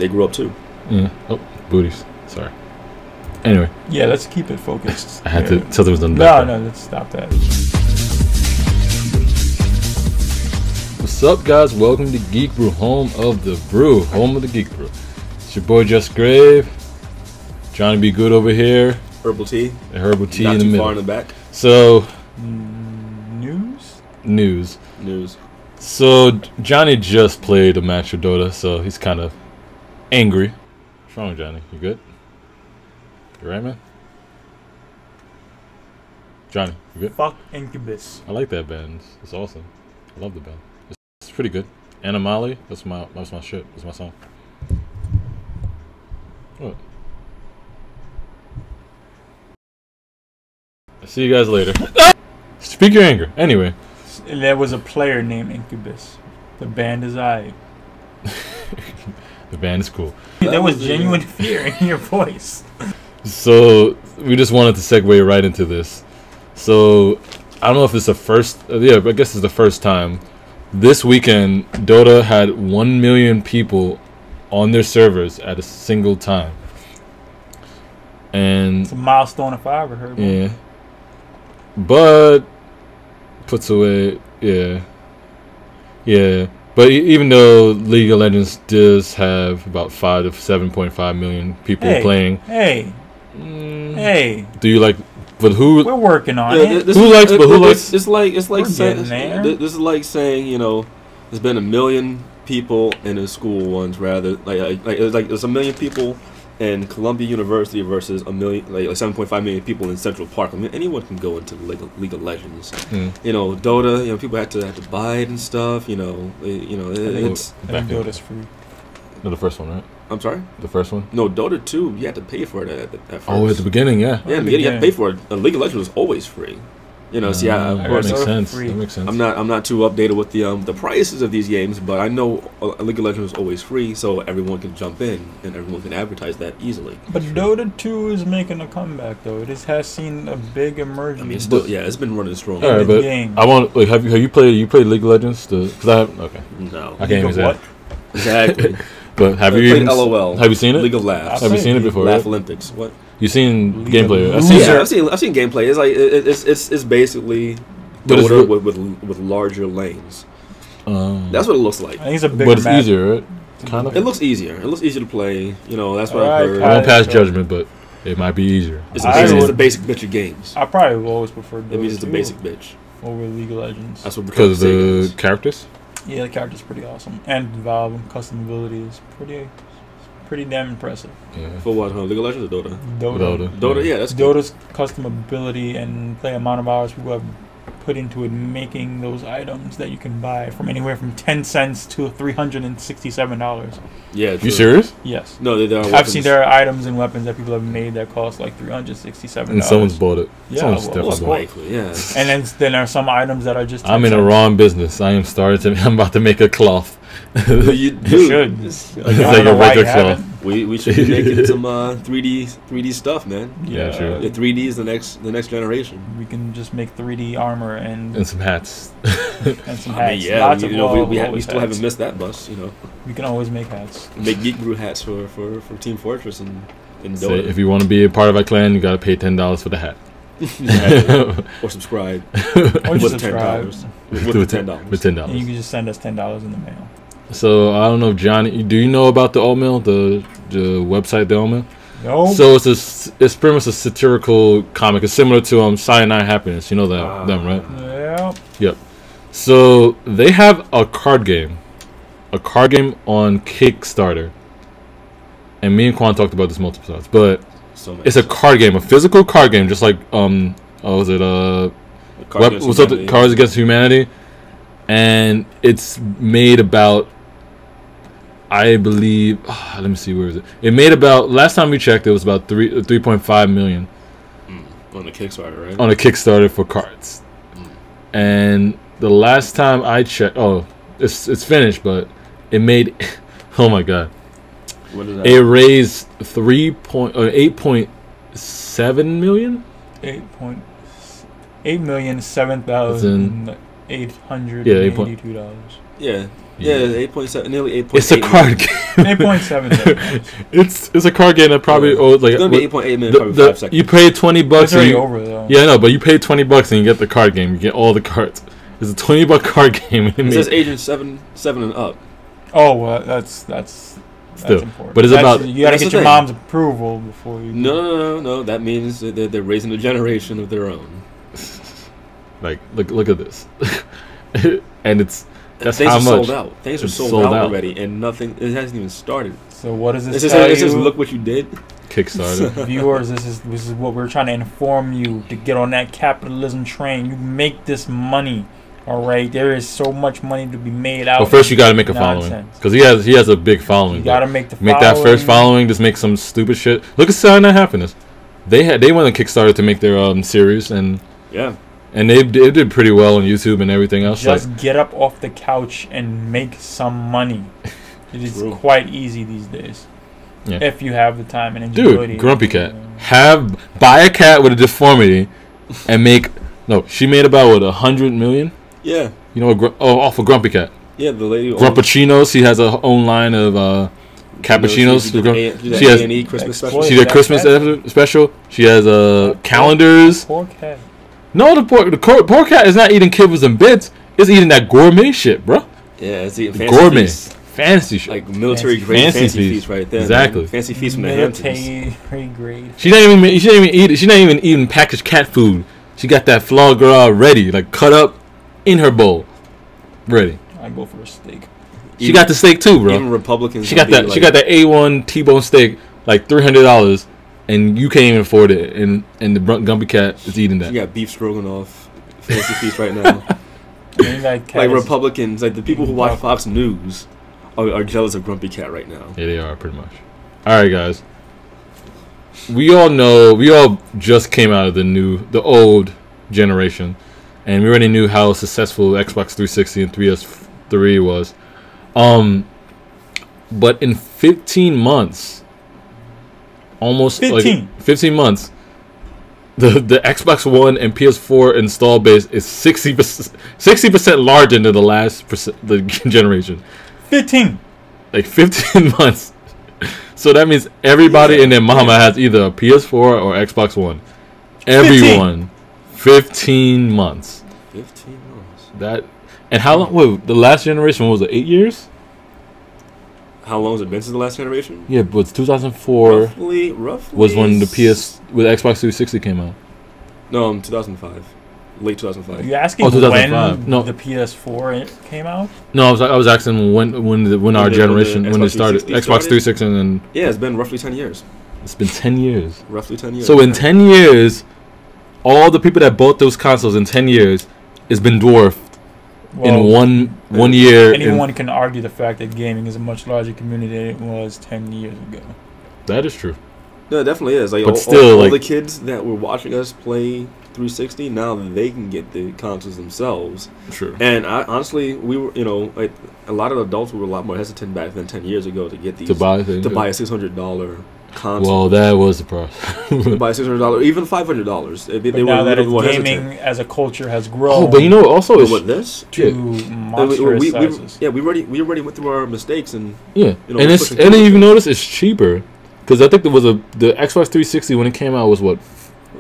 They grew up too. Yeah. Oh, booties. Sorry. Anyway. Yeah, let's keep it focused. I had to. Something was done. No, let's stop that. What's up, guys? Welcome to Geek Brew, home of the brew, home of the Geek Brew. It's your boy Just Grave, Johnny Be Good over here, Herbal tea, and Herbal Tea not in the too middle. far in the back. So, News. So Johnny just played a match of Dota, so he's kind of angry. What's wrong, Johnny? You good? You right, man? Johnny, you good? Fuck Incubus. I like that band. It's awesome. I love the band. It's pretty good. Animali, that's my shit. That's my song. What? I'll see you guys later. Speak your anger. Anyway. There was a player named Incubus. The band is I. The band is cool. There was genuine fear in your voice. So we just wanted to segue right into this. So I don't know if it's the first. Yeah, but I guess it's the first time. This weekend, Dota had 1 million people on their servers at a single time. And it's a milestone if I ever heard one. Yeah. But puts away, yeah. But even though League of Legends does have about 5 to 7.5 million people playing. Hey. Do you like? But who? We're working on it. Who likes? But who likes? It's like saying this is like saying, you know, there's been 1 million people in a school once, rather like there's 1 million people in Columbia University versus 7.5 million people in Central Park. I mean, anyone can go into League of Legends. You know, Dota. You know, people had to buy it and stuff. You know, it's. I think Dota's free. No, the first one, right? I'm sorry? The first one? No, Dota 2, you had to pay for it at first. Oh, at the beginning, yeah. Yeah, you had to pay for it. League of Legends was always free. You know, see, of course, that makes sense. That makes sense. I'm not too updated with the prices of these games, but I know League of Legends was always free, so everyone can jump in and everyone can advertise that easily. But Dota 2 is making a comeback, though. It has seen a big emergence. I mean, it's been running strong. All right, but I want have you played League of Legends? Because I have No. I can't even say what? Exactly. But have you played LOL? Have you seen it? League of Laughs. Have you seen it before? Laugh Olympics. What? You seen gameplay? I've seen gameplay. It's like it's basically Dota with larger lanes. That's what it looks like. I think it's a bigger but it's map. easier, right? Kind of. It looks easier. It looks easier to play. You know, that's what I've heard. I won't pass judgment, but it might be easier. It's a basic bitch of games. I probably will always prefer Dota. It means it's a basic bitch over League of Legends. That's what because of the characters. Yeah, the character's pretty awesome, and Valve and customability is pretty damn impressive. Yeah. For what? League of Legends or Dota? Dota. Yeah, that's Dota's customability and the amount of hours people have put into it, making those items that you can buy from anywhere from 10 cents to $367. Yeah, you serious? Yes. No, I've seen there are items and weapons that people have made that cost like $367. And someone's bought it. Yeah, someone's definitely bought it. Yeah. And then there are some items that are just. I'm in a wrong business. I'm about to make a cloth. You should. It's like a regular cloth. We should be making some 3D stuff, man. Yeah, sure. The 3D is the next generation. We can just make 3D armor and some hats. And some hats. I mean, yeah, we still haven't missed that bus. You know, we can always make hats. Make Geek Brew hats for Team Fortress and Dota. So if you want to be a part of our clan, you gotta pay $10 for the hat. Or subscribe. Or with $10. With $10. With $10. And you can just send us $10 in the mail. So I don't know, Johnny. Do you know about the Alt-Mail, the website, the Alt-Mail? No. So it's pretty much a satirical comic. It's similar to Cyanide Happiness. You know them, right? Yeah. Yep. So they have a card game on Kickstarter, and me and Quan talked about this multiple times. But it's a card game, a physical card game, just like Cards Against Humanity, and it's made about. I believe. Let me see, where is it? It made about, last time we checked, it was about 3.5 million on a Kickstarter, right? On a Kickstarter for cards. And the last time I checked, it's finished, but it made. Oh my god! What is that? It raised 8.7 million. 8,007,882 dollars. Yeah. Yeah, 8.7, nearly 8.8. It's a card game. 8.7. It's a card game that probably owes like it's gonna be 8.8 minutes, probably 5 seconds. You pay $20. It's already over though. Yeah, no, but you pay $20 and you get the card game. You get all the cards. It's a $20 card game. It says agent 7 and up. Oh, well, that's Still, important. but it's about you gotta get your mom's approval before you. No. That means that they're raising a generation of their own. like look at this, and that's things how are much sold out. Things are sold out already, and nothing. It hasn't even started. So what does this It tell you? says, look what you did. Kickstarter. Viewers, this is what we're trying to inform you to get on that capitalism train. You make this money. All right, there is so much money to be made out. Well, first you got to make a following because he has a big following. You got to make that first following. Just make some stupid shit. Look at Saturday Night Happiness. They went on Kickstarter to make their series and they did pretty well on YouTube and everything else. Just get up off the couch and make some money. It is quite easy these days. Yeah. If you have the time and ingenuity. Dude, Grumpy Cat. Buy a cat with a deformity and make she made about 100 million. Yeah. You know off of Grumpy Cat. Yeah, the lady. Grumpuccinos. She has her own line of cappuccinos. She has A&E Christmas special. She did Christmas special. She has calendars. Poor cat. No, the poor cat is not eating kibbles and bits. It's eating that gourmet shit, bro. Yeah, it's eating gourmet, fancy shit, like military grade fancy feast right there. Exactly, man. Fancy feast from the Hamptons. Military grade. She not even eating packaged cat food. She got that foie gras ready, like cut up in her bowl, ready. I go for a steak. She got the steak too, bro. Even Republicans. She got that. She got that A1 T-bone steak, like $300, and you can't even afford it. And the Grumpy Cat is eating that. She got beef stroganoff, fancy feast right now. Like Republicans, like the people who watch Fox News, are jealous of Grumpy Cat right now. Yeah, they are pretty much. All right, guys. We all just came out of the old generation. And we already knew how successful Xbox 360 and 3S3 was. But in 15 months, almost 15 months, the Xbox One and PS4 install base is 60% larger than the last the generation. 15 months. So that means everybody and their mama has either a PS4 or Xbox One. Everyone. 15 months. 15 months. That and how long? Wait, the last generation was it 8 years? How long has it been since the last generation? Yeah, but it's 2004. Roughly was when the Xbox 360 came out. No, 2005, late 2005. Are you asking when the PS4 came out? No, I was asking when our generation when they started Xbox 360 and yeah, it's been roughly 10 years. It's been 10 years. Roughly 10 years. So in 10 years. All the people that bought those consoles in 10 years has been dwarfed in one year. Anyone can argue the fact that gaming is a much larger community than it was 10 years ago. That is true. No, it definitely is. Like, but still, all the kids that were watching us play 360, now they can get the consoles themselves. Sure. And honestly, we were, like a lot of adults were a lot more hesitant back then 10 years ago to get these to buy a $600 console. Well, that was the price. Buy $600, even $500. They now that gaming as a culture has grown. Oh, but also it's what this to monstrous sizes. We already went through our mistakes and and then you notice it's cheaper because I think there was the Xbox 360 when it came out was what.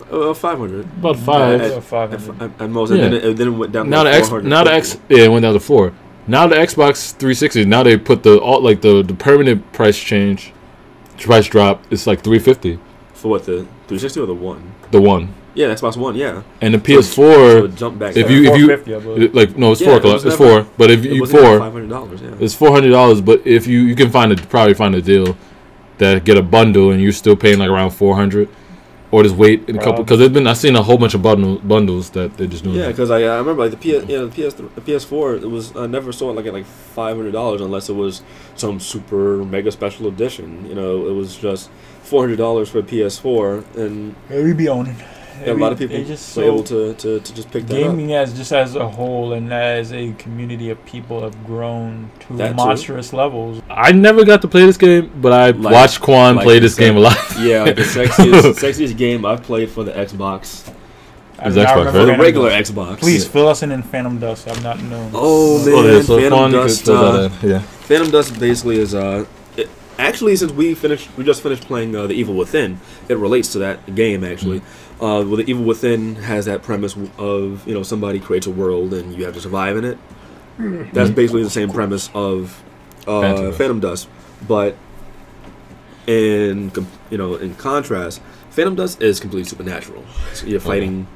500. About 500 at most. And then it went down. Now it went down to 4. Now the Xbox 360. Now they put the permanent price drop. It's like $350 for what, the 360 or the one? The one. Yeah, the Xbox One. Yeah. And the PS4. So jump back. If you no, it's it's 4. But if you $500. Yeah. It's $400. But if you can probably find a deal that get a bundle and you're still paying like around $400. Or just wait in a couple, because I've seen a whole bunch of bundles that they're just doing. Yeah, because I remember like the PS4 it was never sold like at like $500 unless it was some super mega special edition. It was just $400 for a PS4, and we be owning. A lot of people were able to just pick that up. Gaming as a whole and as a community of people have grown to monstrous levels. I never got to play this game, but I watched Quan play this game a lot. Yeah, like the sexiest game I've played for the Xbox. Is Xbox, right? The regular Xbox. Please fill us in Phantom Dust. I'm not known. Oh man, so Phantom Dust. Yeah. Phantom Dust basically is actually, since we just finished playing The Evil Within, it relates to that game actually. Well, The Evil Within has that premise of somebody creates a world and you have to survive in it. That's basically the same premise of Phantom Dust, but in contrast, Phantom Dust is completely supernatural. So you're fighting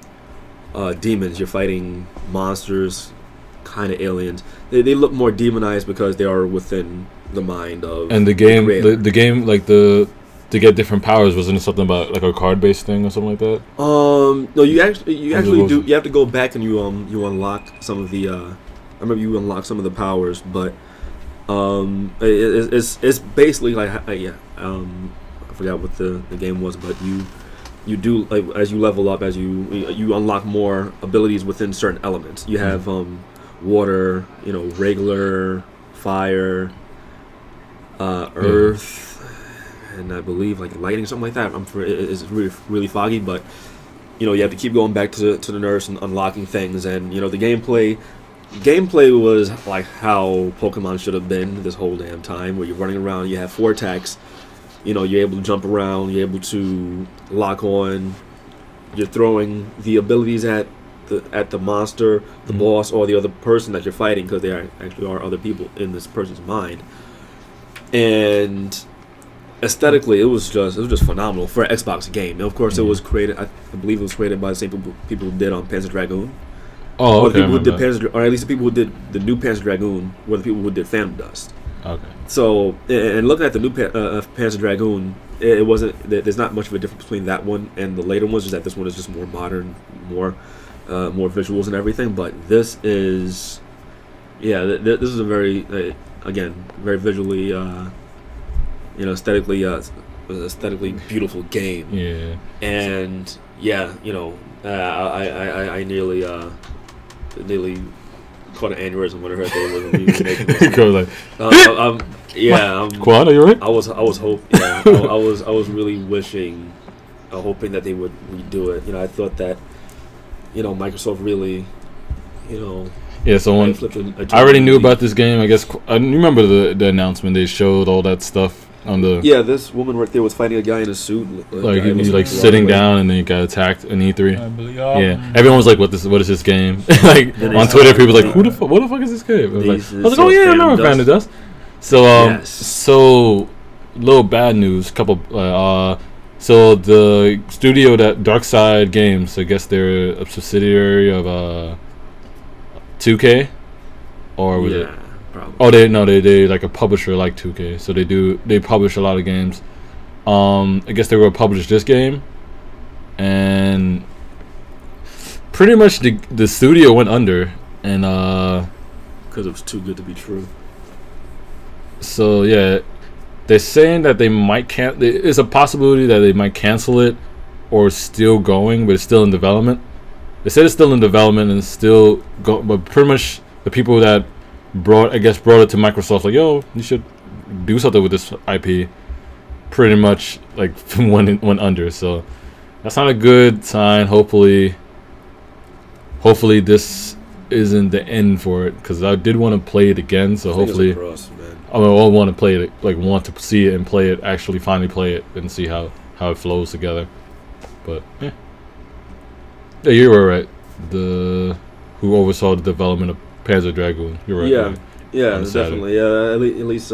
demons, you're fighting monsters, kind of aliens. They look more demonized because they are within the mind of. And the game, like to get different powers, wasn't it something about like a card-based thing or something like that? No, you actually do. You have to go back and you unlock some of the. I remember you unlock some of the powers, but it's basically like I forgot what the game was, but you do, like, as you level up, as you unlock more abilities within certain elements. You have water, regular, fire, earth, and I believe like lightning, something like that. It's really foggy, but you have to keep going back to the nurse and unlocking things, and the gameplay was like how Pokemon should have been this whole damn time, where you're running around, you have 4 attacks, you're able to jump around, you're able to lock on, you're throwing the abilities at the monster, the boss, or the other person that you're fighting, because there actually are other people in this person's mind. And aesthetically, it was just phenomenal for an Xbox game. And of course, it was created. I believe it was created by the same people who did on Panzer Dragoon. Oh, okay. Or the people who did or at least the people who did the new Panzer Dragoon were the people who did Phantom Dust. Okay. So, and looking at the new Panzer Dragoon, it wasn't. There's not much of a difference between that one and the later ones. Just that this one is just more modern, more visuals and everything. But this is, this is a very again, very visually, aesthetically beautiful game. Yeah. And I nearly caught an aneurysm when I heard they wasn't even making this. Quad, are you right? I was I was really hoping that they would redo it. I thought that Microsoft really Yeah, so I already knew about this game. I guess I remember the announcement. They showed all that stuff on the. Yeah, this woman right there was fighting a guy in a suit. Like he was like sitting down, and then he got attacked in E3. I believe, yeah, everyone was like, "What is this game?" Like on Twitter, people were like, "What the fuck is this game?" I was like, "Oh yeah, I remember Phantom Dust." So so little bad news. Couple. So the studio that Darkside Games, I guess they're a subsidiary of 2K, or was it? Probably. Oh, they like a publisher like 2K, so they publish a lot of games. I guess they were publish this game, and pretty much the studio went under, and because it was too good to be true. So yeah, they're saying that they might there's a possibility that they might cancel it, or still going, but it's still in development. They said it's still in development and still but pretty much the people that brought it to Microsoft, like, yo, you should do something with this IP, pretty much like went under. So that's not a good sign. Hopefully this isn't the end for it, because I did want to play it again. So hopefully, I want to play it, like want to see it and play it, actually finally play it and see how it flows together. But yeah. Yeah, you were right. Who oversaw the development of Panzer Dragoon. You're right. Yeah, definitely. Yeah, at least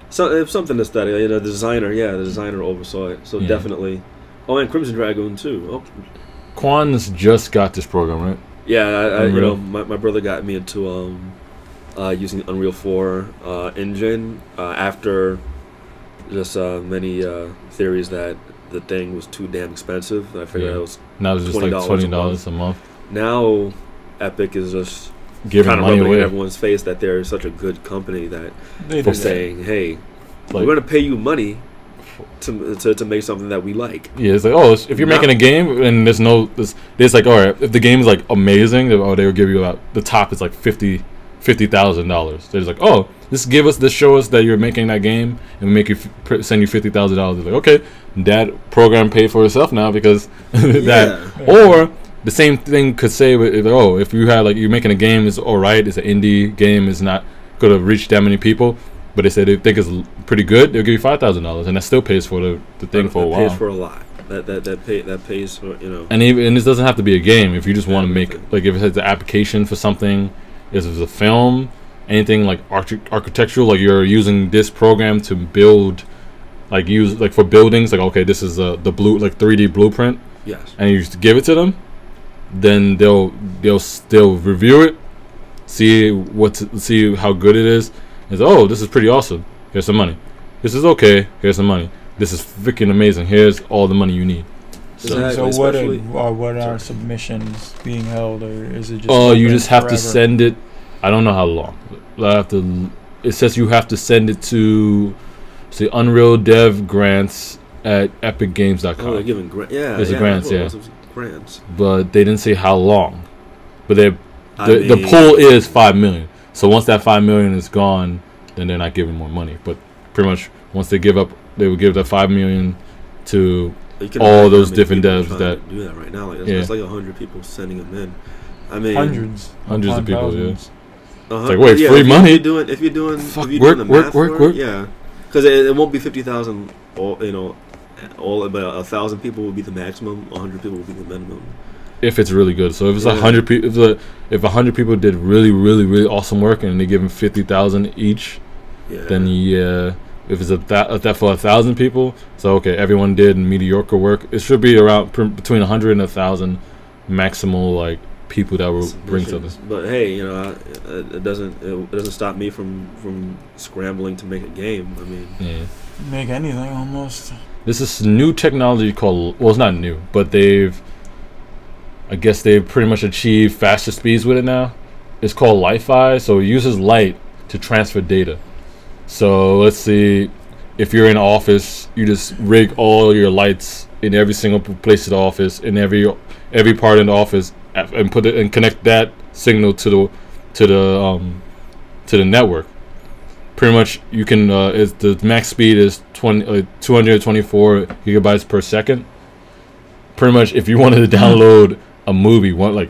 something aesthetic. The designer oversaw it. So definitely. Oh, and Crimson Dragoon too. Oh. Quan's just got this program, right? Yeah, my brother got me into using Unreal 4 engine after just many theories that the thing was too damn expensive. I figured it was now it's just like $20 a month. Now Epic is just giving kind of money rubbing away in everyone's face that they're such a good company that they're saying, "Hey, we're going to pay you money to make something that we like." Yeah, it's like, if you're making a game and there's like, all right, if the game is like amazing, they will give you about the top is like $50,000. They're just like, this show us that you're making that game and make you send you $50,000. Like, okay, that program paid for itself now because that. Or the same thing could say with, oh, if you had like you're making a game is all right, it's an indie game, is not going to reach that many people, but they say they think it's pretty good, they'll give you $5,000, and that still pays for the thing for a while. Pays for a lot. That pays for, you know. And this doesn't have to be a game. If you just want to make, like, if it's an application for something, if it's a film, anything like architectural, like you're using this program to build, like use like for buildings, like okay, this is the blue like 3D blueprint. Yes. And you just give it to them, then they'll review it, see how good it is. And say, oh, this is pretty awesome. Here's some money. This is okay. Here's some money. This is freaking amazing. Here's all the money you need. So what are submissions being held, or is it just? Oh, you just have to send it. I don't know how long. It says you have to send it to, say, Unreal Dev Grants at EpicGames.com. Oh, they're giving grants. Yeah, there's grants. Yeah, grants. But they didn't say how long. But the pool is 5 million. So once that 5 million is gone, then they're not giving more money. But pretty much once they give up, they would give that 5 million to all those different devs that do that right now. Like it's like 100 people sending them in. I mean, hundreds of people. Thousands. Yeah. It's like, wait, free money? If you're doing the math for it, yeah, because it won't be 50,000. But 1,000 people will be the maximum. 100 people will be the minimum. If it's really good, so if it's 100 people, if 100 people did really, really, really awesome work and they give them 50,000 each, then yeah. If it's that for 1,000 people, so okay, everyone did mediocre work. It should be around between 100 and 1,000 maximal like people that will bring something. But hey, it doesn't stop me from scrambling to make a game. I mean, make anything almost. This is new technology called, well, it's not new, but I guess they've pretty much achieved faster speeds with it now. It's called Li-Fi, so it uses light to transfer data. So let's see, if you're in an office, you just rig all your lights in every single place of the office, in every part in the office, and put it and connect that signal to the network. Pretty much, you can. The max speed is 224 gigabytes per second. Pretty much, if you wanted to download a movie, like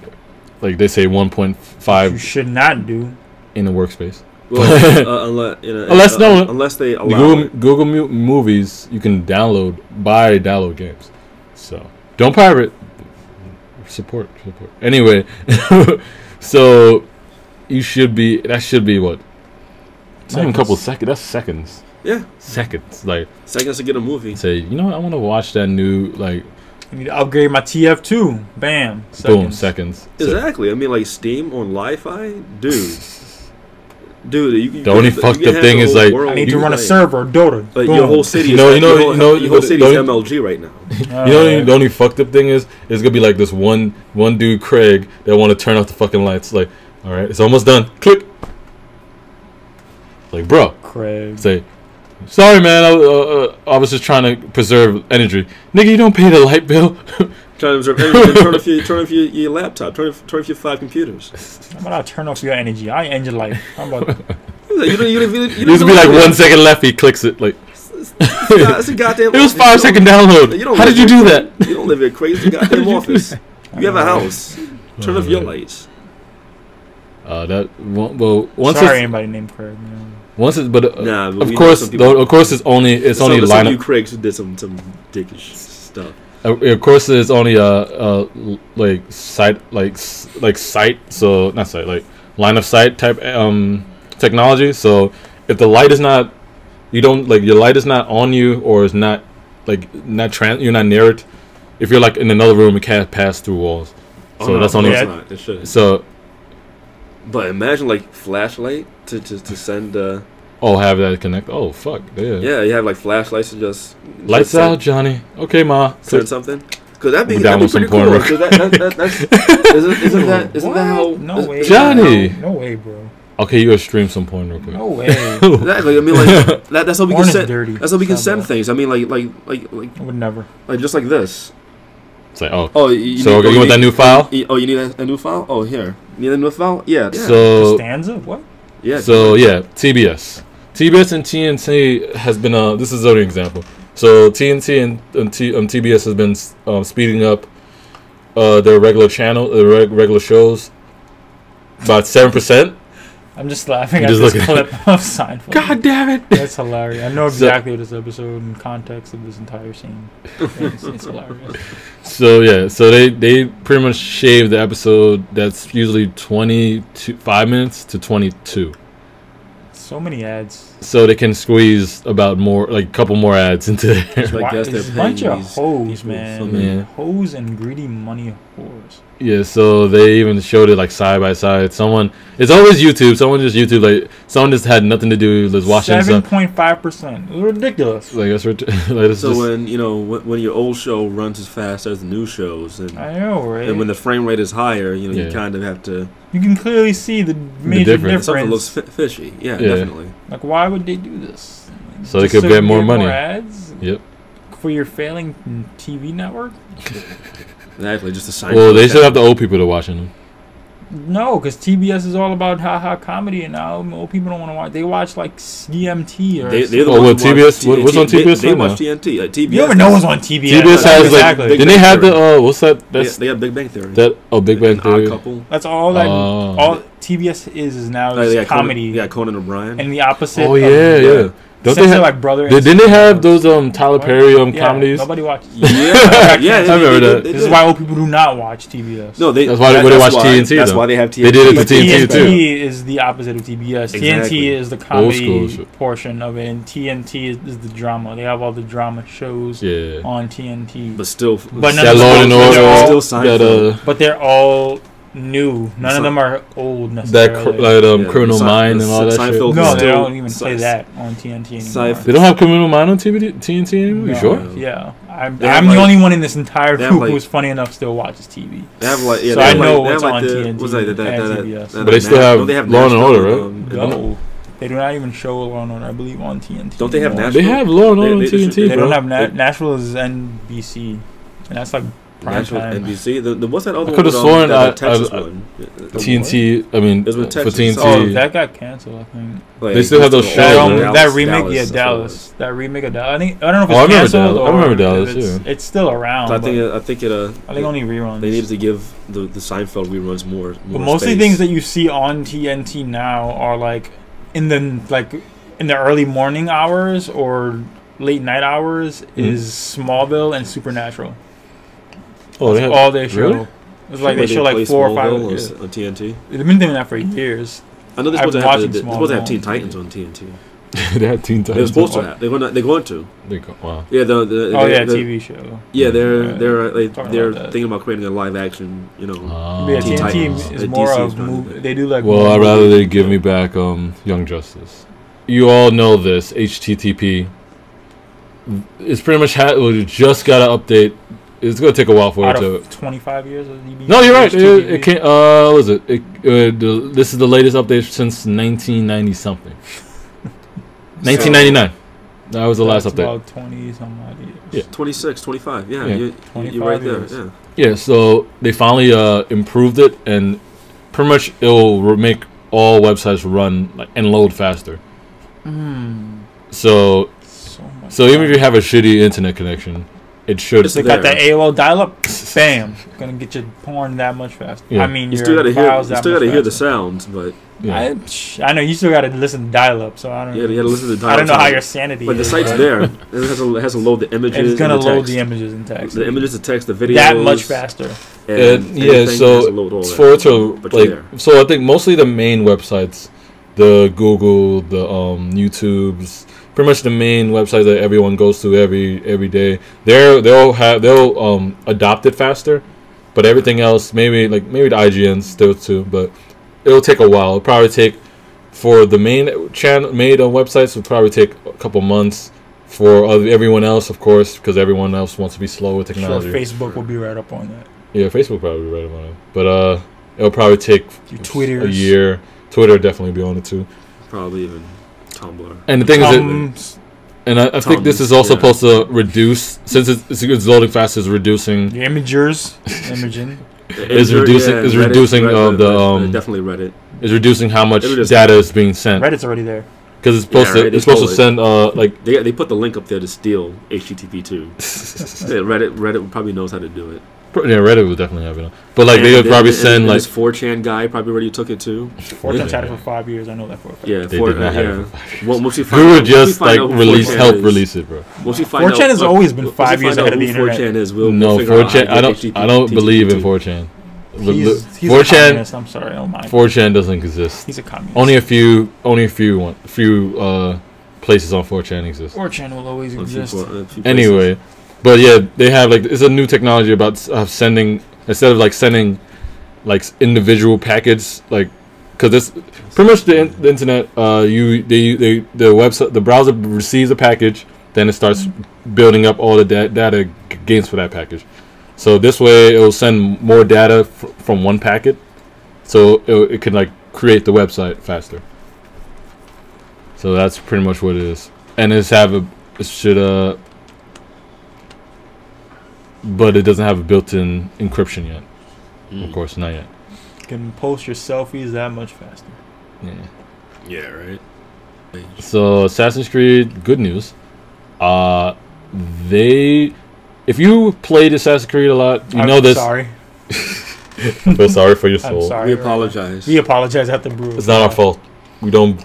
they say 1.5. You should not do in the workspace. Well, unless they allow Google Movies, you can buy download games. So don't pirate. Support. Anyway, so that should be what? Not even a couple seconds. That's seconds. Yeah, seconds. Like seconds to get a movie. Say, I want to watch that new I need to upgrade my TF2. Bam. Seconds. Boom. Seconds. Exactly. I mean, like Steam on Li-Fi, dude. Dude, the only fucked up thing is like I need to run a server, DOTA. Like your whole city, your whole city's MLG right now. The only fucked up thing is it's gonna be like this one dude, Craig, that want to turn off the fucking lights. Like, all right, it's almost done. Click. Like, bro, Craig. Say, sorry, man. I was just trying to preserve energy. Nigga, you don't pay the light bill. Trying to preserve energy. Turn off your laptop. Turn off your 5 computers. How about I turn off your energy? I end your life. How about you used to be like 1 second left. He clicks it like. It's a goddamn. It was 5 second download. How did you do that? You don't live in a crazy goddamn office. You have a house. Turn off your lights. Sorry, anybody named Craig. Man. Once it's of course it's only line of Craigs who did some dickish stuff. Of course, it's only line of sight type technology. So if the light is not, your light is not on you, or is not you're not near it. If you're like in another room, it can't pass through walls. So that's only. It should. So. But imagine like flashlight to send. Have that connect. Oh fuck yeah. Yeah, you have like flashlights to just. Lights out, Johnny. Okay, ma. Send something. Because that'd be pretty cool. Isn't that how? No way, Johnny. No way, bro. Okay, you gotta stream some porn real quick. No way. Exactly. I mean, like that's how we can send. That's how we can send things. I mean, like. I would never. Like just like this. It's like you want that new file? You need a new file? Oh, here. You need a new file? Yeah. So stanza what? Yeah. So yeah, TBS and TNT has been this is only an example. So TNT and TBS has been speeding up their regular channel, regular shows, about 7%. I'm just laughing at this clip of Seinfeld. God damn it! That's hilarious. I know exactly what this episode and context of this entire scene. It's hilarious. So yeah, so they pretty much shaved the episode that's usually 5 minutes to 22. So many ads. So they can squeeze about a couple more ads into there. It's a bunch of hoes, man. Hoes and greedy money whores. Yeah, so they even showed it like side by side. It's always YouTube. Someone just had nothing to do. Was watching 7.5%. It was ridiculous. So when your old show runs as fast as the new shows, and I know, right? And when the frame rate is higher, you kind of have to. You can clearly see the major difference. Something looks fishy. Yeah, definitely. Like, why would they do this? So they could get more money. More ads? Yep. For your failing TV network? Exactly, just a sign. Well, they still have the old people to watching them. No, because TBS is all about ha-ha comedy, and now old people don't want to watch. They watch like CMT or. TBS? What's on TBS? They watch TNT. TBS. You never know what's on TBS. TBS has exactly. Didn't they have the what's that? They have Big Bang Theory. Big Bang Theory. Couple. That's all that. All TBS is now is comedy. Conan O'Brien. And the opposite. Oh yeah. Don't they have like brother? Didn't they have those Tyler Perry comedies? Nobody watches. I remember that. This is why old people do not watch TBS. No, that's why they watch TNT. That's why they have TNT. They did it to TNT too. TNT is the opposite of TBS. Exactly. TNT is the comedy portion of it, and TNT is the drama. They have all the drama shows on TNT. But still, that Law and Order, still Seinfeld. But they're all new. None of them are old necessarily. Criminal Mind and all that shit. No, they don't even play that on TNT anymore. They don't have Criminal Mind on TNT anymore? You sure? Yeah. I'm the only one in this entire group who's funny enough still watches TV. They have so I know what's on TNT. But they still have Law and Order, right? No. They do not even show Law and Order, I believe, on TNT. Don't they have Nashville? They have Law and Order on TNT. They don't have Nashville is NBC. And that's like Nashville, NBC. What's that other one? I could have sworn Texas one. TNT. I mean, for TNT. Oh, that got canceled. I think they still have those shows. That remake, Dallas. That remake of Dallas. I don't know if it's canceled. I remember Dallas. It's still around. I think only reruns. They needed to give the Seinfeld reruns more. But mostly things that you see on TNT now are like in the early morning hours or late night hours is Smallville and Supernatural. Oh, that's all they show. Really? It's like they show like 4 or 5 on TNT. They've been doing that for years. I know they're supposed to have Teen Titans on TNT. They have Teen Titans. They're supposed to have. They're going to. Wow. Yeah, TV show. Yeah, they're thinking about creating a live action. Teen Titans is more of movie. They do like. Well, I'd rather they give me back Young Justice. You all know this. HTTP. It's pretty much just got to update. It's gonna take a while for it to. 25 years. No, you're right. It can't. What was it? This is the latest update since 1990 something. 1999. That was the last update. About 20 something years. Yeah, 26, 25. Yeah, you're right there. Yeah. Yeah. So they finally improved it, and pretty much it'll make all websites run and load faster. So even if you have a shitty internet connection. It should. They got that AOL dial-up. Bam, gonna get your porn that much faster. Yeah. I mean, you still gotta hear the sounds, but I know you still gotta listen to dial-up. So I don't. Yeah, you gotta listen to dial-up. I don't know how your sanity. But the site's there. It has to load the images. It's gonna load the images and text. The images, the text, the videos. That much faster. So for it to so I think mostly the main websites, the Google, the YouTubes. Pretty much the main websites that everyone goes to every day. They'll adopt it faster, but everything else maybe the IGN still too, but it'll take a while. It'll probably take for the main websites. It'll probably take a couple months. For everyone else, of course, because everyone else wants to be slow with technology. Sure, Facebook will be right up on that. Yeah, Facebook probably be right up on it, but it'll probably take a year. Twitter will definitely be on it too. Probably even. Tumblr. And the thing is, I think this is also supposed to reduce, since it's loading fast, is reducing the imaging. Is reducing definitely Reddit. Is reducing how much data is being sent. Reddit's already there. Because it's supposed to send they put the link up there to steal HTTP 2. Reddit probably knows how to do it. Yeah, Reddit would definitely have it. But like, they would probably send like this 4chan guy probably already took it too. 4chan's had it for 5 years. I know that for a fact. Yeah, they did not have it for 5 years. Once you we would just like release it, bro. Once you find 4chan has always been 5 years ahead of the internet. 4chan is, no, 4chan. I don't believe in 4chan. He's 4chan. A communist, I'm sorry, I don't mind. 4chan doesn't exist. He's a communist. Only a few places on 4chan exist. 4chan will always exist. Anyway, but yeah, they have like it's a new technology about sending instead of like sending like individual packets, like because it's pretty much the internet. The website, the browser receives a package, then it starts building up all the data gains for that package. So this way, it will send more data from one packet, so it can like create the website faster. So that's pretty much what it is, and but it doesn't have a built-in encryption yet. Of course, not yet. You can post your selfies that much faster. Yeah, right. So Assassin's Creed, good news. If you played Assassin's Creed a lot, you know this. Sorry. Feel sorry for your soul. I'm sorry. We apologize. We apologize at the Brew. It's not our fault. We don't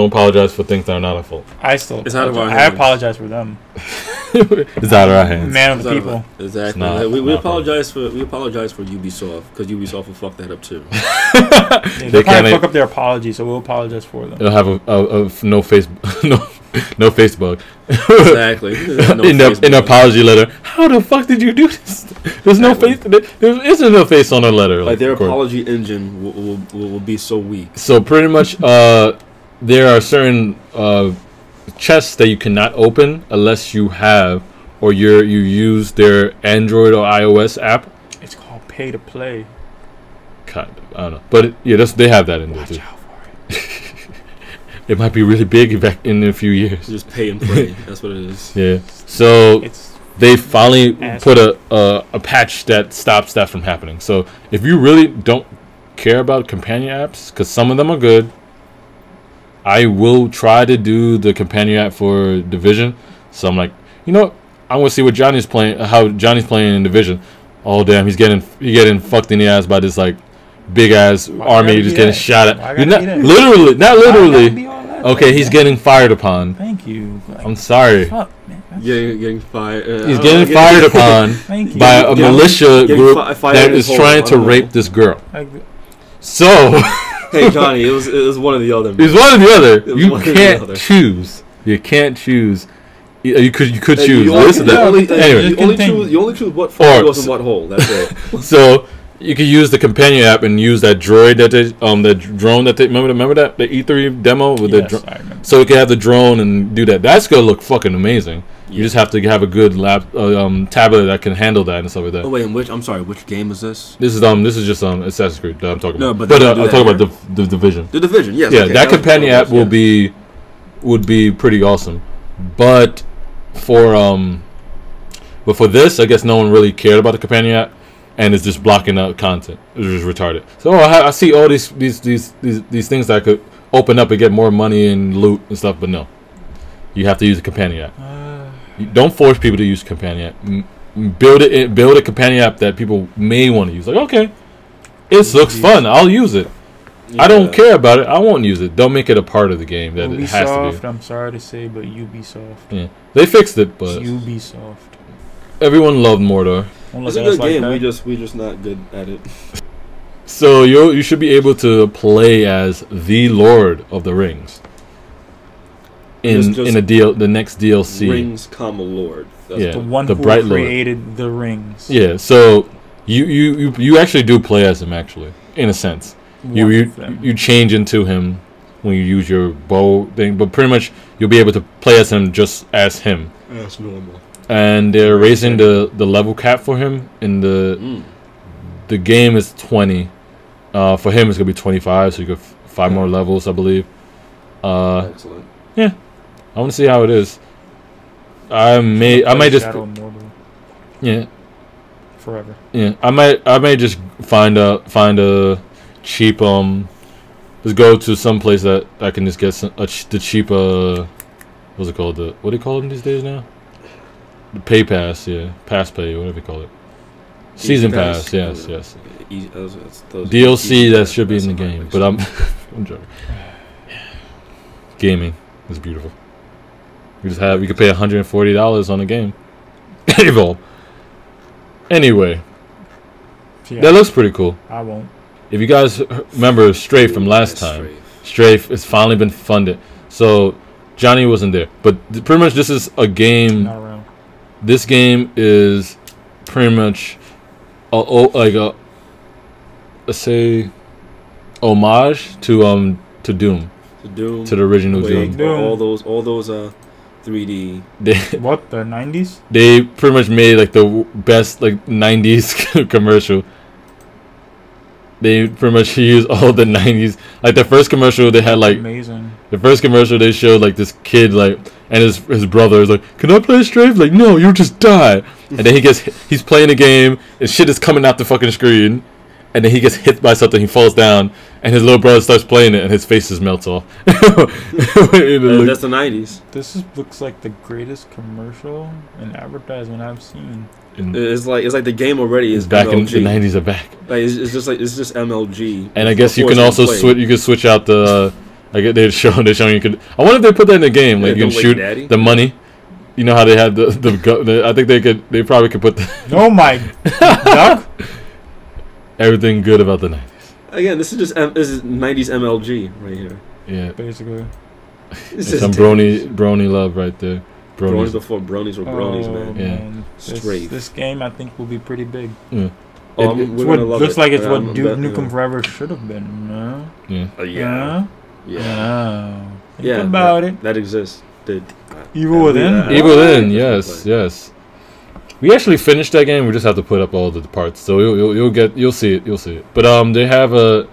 apologize for things that are not our fault. It's out of our hands. I apologize for them. It's out of our hands. Man of the people. Exactly. We apologize for Ubisoft because Ubisoft will fuck that up too. They can't fuck up their apology, so we'll apologize for them. They'll have no Facebook, no Facebook. Exactly. In apology letter. How the fuck did you do this? There's no face. There isn't no face on a letter. Like their apology engine will be so weak. So pretty much, there are certain chests that you cannot open unless you have or you use their Android or iOS app. It's called pay to play. Kind of, I don't know, but they have that in there too. Watch out for it. It might be really big back in a few years. Just pay and play. That's what it is. Yeah. So they finally put a patch that stops that from happening. So if you really don't care about companion apps, because some of them are good, I will try to do the companion app for Division. So I'm like, I'm gonna see what Johnny's playing, how Johnny's playing in Division. Oh damn, he's getting fucked in the ass by this like big ass army just getting shot at. Not literally. Okay, he's getting fired upon. Thank you. I'm sorry. Fuck, man. Yeah, getting fired. He's getting fired upon by a militia group that is trying to rape this girl. So, hey Johnny, it was one or the other. It was one or the other. You can't choose. You can't choose. You could choose. You only choose what fire goes in what hole. That's it. So you could use the companion app and use that droid the drone that they remember that the E3 demo with the drone. So you can have the drone and do that. That's gonna look fucking amazing. Yeah. You just have to have a good tablet that can handle that and stuff like that. Oh wait, which game is this? This is just Assassin's Creed that I'm talking about. No, but I'm talking about the Division. The Division, yes. Yeah, okay, that companion app would be pretty awesome. But for this, I guess no one really cared about the companion app, and it's just blocking out content. It's just retarded. So I see all these things that I could open up and get more money and loot and stuff, but no, you have to use a companion app. You don't force people to use companion app. Build a companion app that people may want to use. Like, okay, it looks fun. I'll use it. Yeah. I don't care about it. I won't use it. Don't make it a part of the game that it has to be. I'm sorry to say, but Ubisoft. Yeah, they fixed it, but Ubisoft. Everyone loved Mordor. It's a good game. We just not good at it. So you should be able to play as the Lord of the Rings in the next DLC. Rings, Lord. That's the one who created the rings. Yeah. So you actually do play as him, actually, in a sense. You change into him when you use your bow thing, but pretty much you'll be able to play as him just as him. That's normal. And they're raising the level cap for him. In the game is 20. For him, it's gonna be 25. So you get 5 more levels, I believe. Excellent. Yeah, I want to see how it is. I might just forever. Yeah, I might just find a cheap just go to some place that I can just get the cheap what's it called, what do you call them these days now? The pay pass, yeah, pass pay, whatever you call it. Season pass, yes. DLC that should be in the game, but I'm joking. Gaming is beautiful. We could pay $140 on a game. Evolve. Anyway, that looks pretty cool. I won't. If you guys remember Strafe from last time, Strafe has finally been funded. So Johnny wasn't there, but pretty much this is a game. Not around. This game is pretty much let's say homage to Doom. To the original Doom. All those 3D. What, the 90s? They pretty much made like the best like 90s commercial. They pretty much used all the 90s. Like the first commercial they had like amazing. The first commercial they showed like this kid like and his brother is like, "Can I play Strafe?" Like, "No, you'll just die." And then he's playing a game and shit is coming out the fucking screen. And then he gets hit by something, he falls down, and his little brother starts playing it, and his face just melts off. That's the 90s. This looks like the greatest commercial and advertisement I've seen. It's like the game already is back MLG. in the 90s are back. Like it's just MLG. And I guess you can also switch. You can switch out the. Like they're showing you could. I wonder if they put that in the game. Like you can shoot the money. You know how they had the I think they probably could put. Oh my duck. Everything good about the 90s. Again, this is 90s MLG right here. Yeah, basically. Some brony love right there. Bronies before bronies were bronies, man. Yeah. This game I think will be pretty big. Yeah. Looks like it's what Duke Nukem Forever should have been. Yeah. Think about it. That exists. Evil Within. Evil Within. Yes. We actually finished that game. We just have to put up all the parts, so you'll see it. But they have a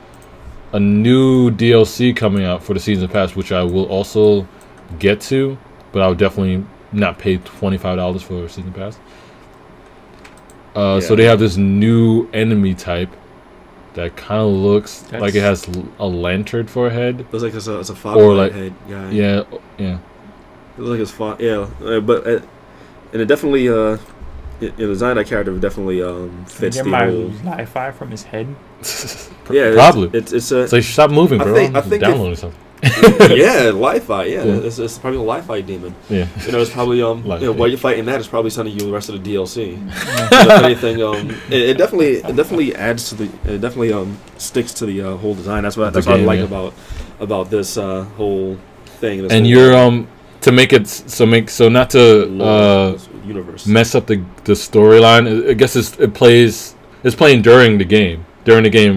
new DLC coming out for the season pass, which I will also get to, but I would definitely not pay $25 for a season pass. So they have this new enemy type that kind of looks like it has a lantern for a head. Looks like it's a fog head guy. Yeah. It looks like it's fog. Yeah, but and it definitely the design of that character definitely fits the whole. Li-Fi from his head. Yeah, probably. It's like stop moving, bro. I think downloading something. Yeah, Li-Fi. Yeah, it's probably a Li-Fi demon. Yeah, it's probably while you're fighting that, it's probably sending you the rest of the DLC. If anything, it definitely adds to the. It definitely sticks to the whole design. That's what I like about this whole thing. And you're to make it so not to universe mess up the storyline. I guess it's playing during the game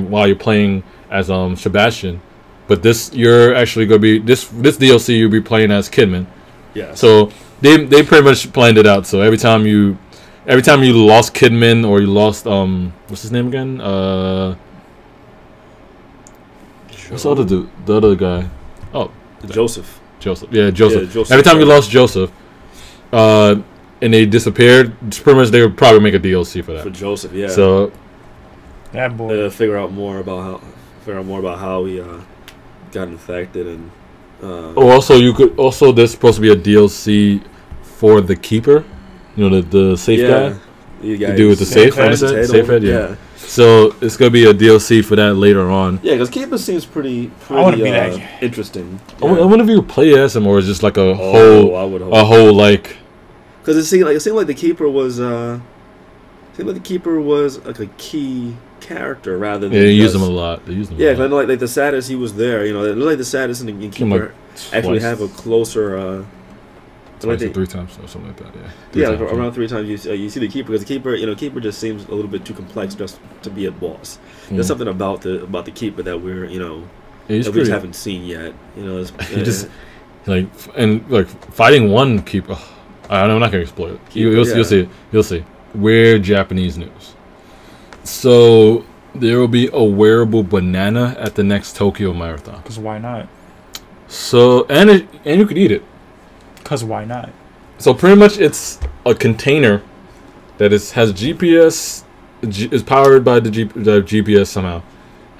while you're playing as Sebastian, but you're actually gonna be this DLC you'll be playing as Kidman. Yeah. So they pretty much planned it out. So every time you lost Kidman or you lost what's his name again? What's the other guy? Oh, Joseph. Yeah, Joseph. Every time you lost Joseph, and they disappeared, pretty much they would probably make a DLC for that. For Joseph, yeah. So, that boy. Figure out more about how he got infected and. There's supposed to be a DLC for the keeper. You know the safe guy. You do with the safe head. Yeah. So it's gonna be a DLC for that later on. Yeah, because Keeper seems pretty interesting. Yeah. I wonder if you would play as him or is just like a whole like. Because it seemed like the Keeper was like a key character rather than. Yeah, they use him a lot. They use him. Yeah, because I know like the Saddest he was there. You know, it looked like the Saddest and the Keeper actually have a closer. Like 3 times or something like that, around 3 times you see the Keeper, because the Keeper just seems a little bit too complex just to be a boss. There's something about the Keeper that we're we just haven't seen yet. He just fighting one Keeper. I'm not gonna explore it. You'll see. We're Japanese news. So there will be a wearable banana at the next Tokyo Marathon. Because why not? So and you could eat it. Because why not? So pretty much it's a container that has GPS, is powered by the GPS somehow.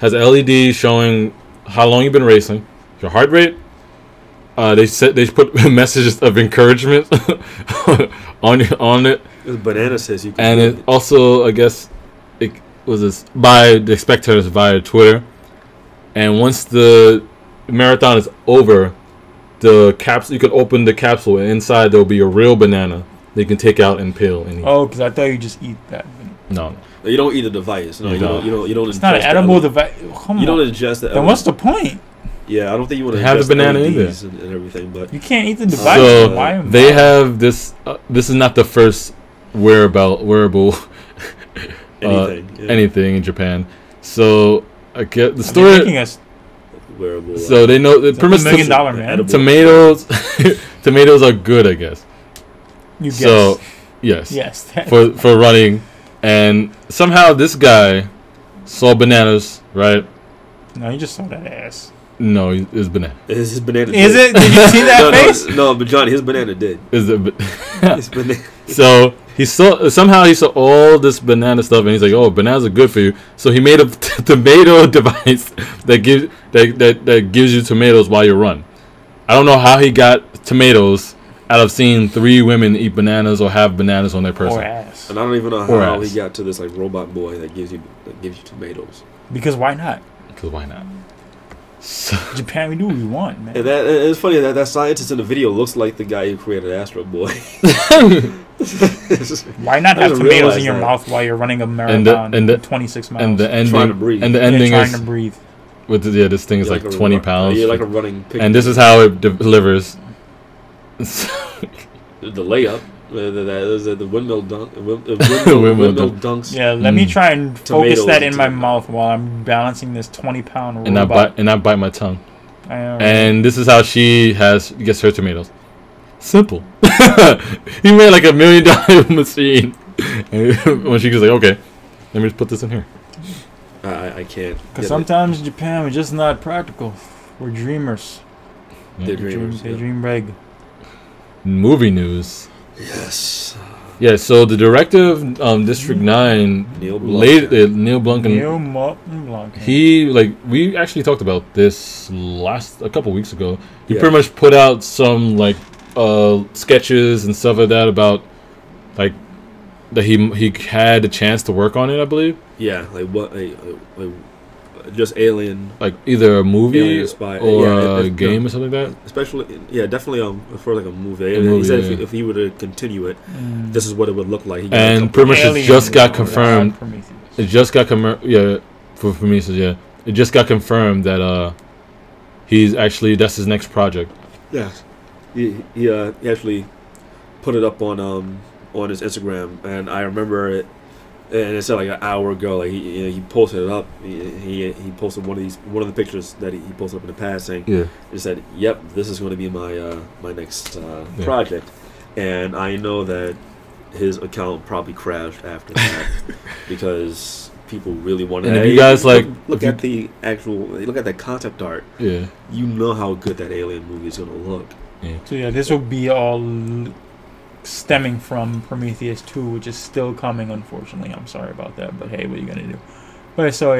Has LED showing how long you've been racing, your heart rate. They put messages of encouragement on it. The banana says you can. And it also, I guess, it was this by the spectators via Twitter, and once the marathon is over, the capsule, you can open the capsule, and inside there'll be a real banana that you can take out and peel and eat. Oh, because I thought you just eat that. No. You don't eat the device. No, you don't. It's not an edible device. You don't ingest the. Then what's the point? Yeah, I don't think you want to have the banana in there and everything, but you can't eat the device. So they have this. This is not the first wearable anything in Japan. So I get the story. Wearable. So they know the premise. $1 million man. Tomatoes, tomatoes are good, I guess. You guess. So yes, yes, for running, and somehow this guy saw bananas, right? No, you just saw that ass. No, it's banana. It's his banana. Is it? Did you see that face? No, but Johnny, his banana did. Is it? His banana. So he saw all this banana stuff, and he's like, "Oh, bananas are good for you." So he made a tomato device that gives you tomatoes while you run. I don't know how he got tomatoes out of seeing 3 women eat bananas or have bananas on their person. Or ass. And I don't even know how he got to this like robot boy that gives you tomatoes. Because why not? Because why not? So Japan, we do what we want, man. And it's funny that scientist in the video looks like the guy who created Astro Boy. Why not have tomatoes in your mouth while you're running a marathon and 26 miles? And the ending, trying to breathe. And the ending trying is to breathe. With this thing is like 20 pounds. Yeah, like a running pig. And this is how it delivers. The layup. The windmill dunk. Windmill dunks. Yeah, let me try and focus that in my mouth while I'm balancing this 20-pound robot. And I bite my tongue. I know, right? And this is how she gets her tomatoes. Simple. He made like $1 million machine. When she goes like, okay, let me just put this in here. I can't. Because sometimes in Japan we're just not practical. We're dreamers. They're dreamers. They dream big. Movie news. Yes. Yeah, so the director of District 9, Neil Blomkamp, he, we actually talked about this a couple weeks ago. He pretty much put out some, sketches and stuff like that about, that he had a chance to work on it, I believe. Yeah, just Alien, either a movie or a game or something like that. Especially, definitely for a movie. He said if he were to continue it, this is what it would look like. And pretty much it just got confirmed. It just got for Prometheus. Yeah, it just got confirmed that that's his next project. Yes, he actually put it up on his Instagram, and I remember it. And it said an hour ago, he posted it up. He posted one of the pictures that he posted up in the past, saying, he said, "Yep, this is going to be my next project." And I know that his account probably crashed after that because people really wanted. And if you guys look at that concept art, you know how good that Alien movie is going to look. Yeah. So this will be all stemming from Prometheus 2, which is still coming, unfortunately. I'm sorry about that, but hey, what are you gonna do? But so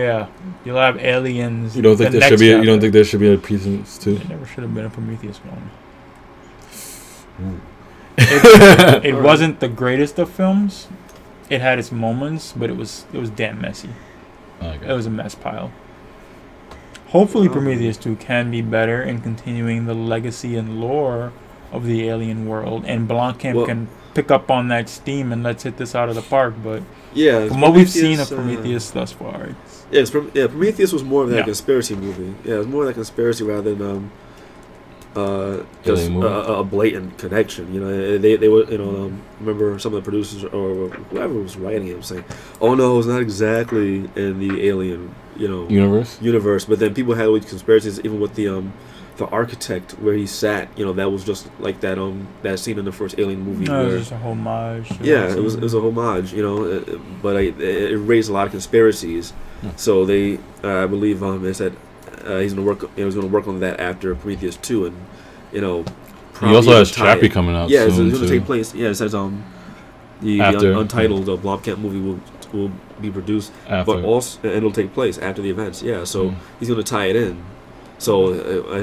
you'll have aliens. You don't think there should be? You don't think there should be a Prometheus 2? There never should have been a Prometheus 1. Ooh. It wasn't the greatest of films. It had its moments, but it was damn messy. Okay. It was a mess pile. Hopefully, Prometheus 2 can be better in continuing the legacy and lore of the alien world, and Blomkamp can pick up on that steam and let's hit this out of the park. But from what we've seen of Prometheus thus far, Prometheus was more of that conspiracy movie. Yeah, it was more of that conspiracy rather than just a blatant connection. You know, they were remember some of the producers or whoever was writing it was saying, "Oh no, it's not exactly in the alien universe." But then people had all these conspiracies, even with the architect where he sat, that was just like that scene in the first Alien movie. No, it was just a homage. It was a homage, but it raised a lot of conspiracies. So they, I believe, they said he's gonna work. He was gonna work on that after Prometheus 2, and he also has Chappie coming out. Yeah, soon it's gonna take place. Yeah, it says the untitled Blomkamp movie will be produced, but also and it'll take place after the events. Yeah, so he's gonna tie it in. So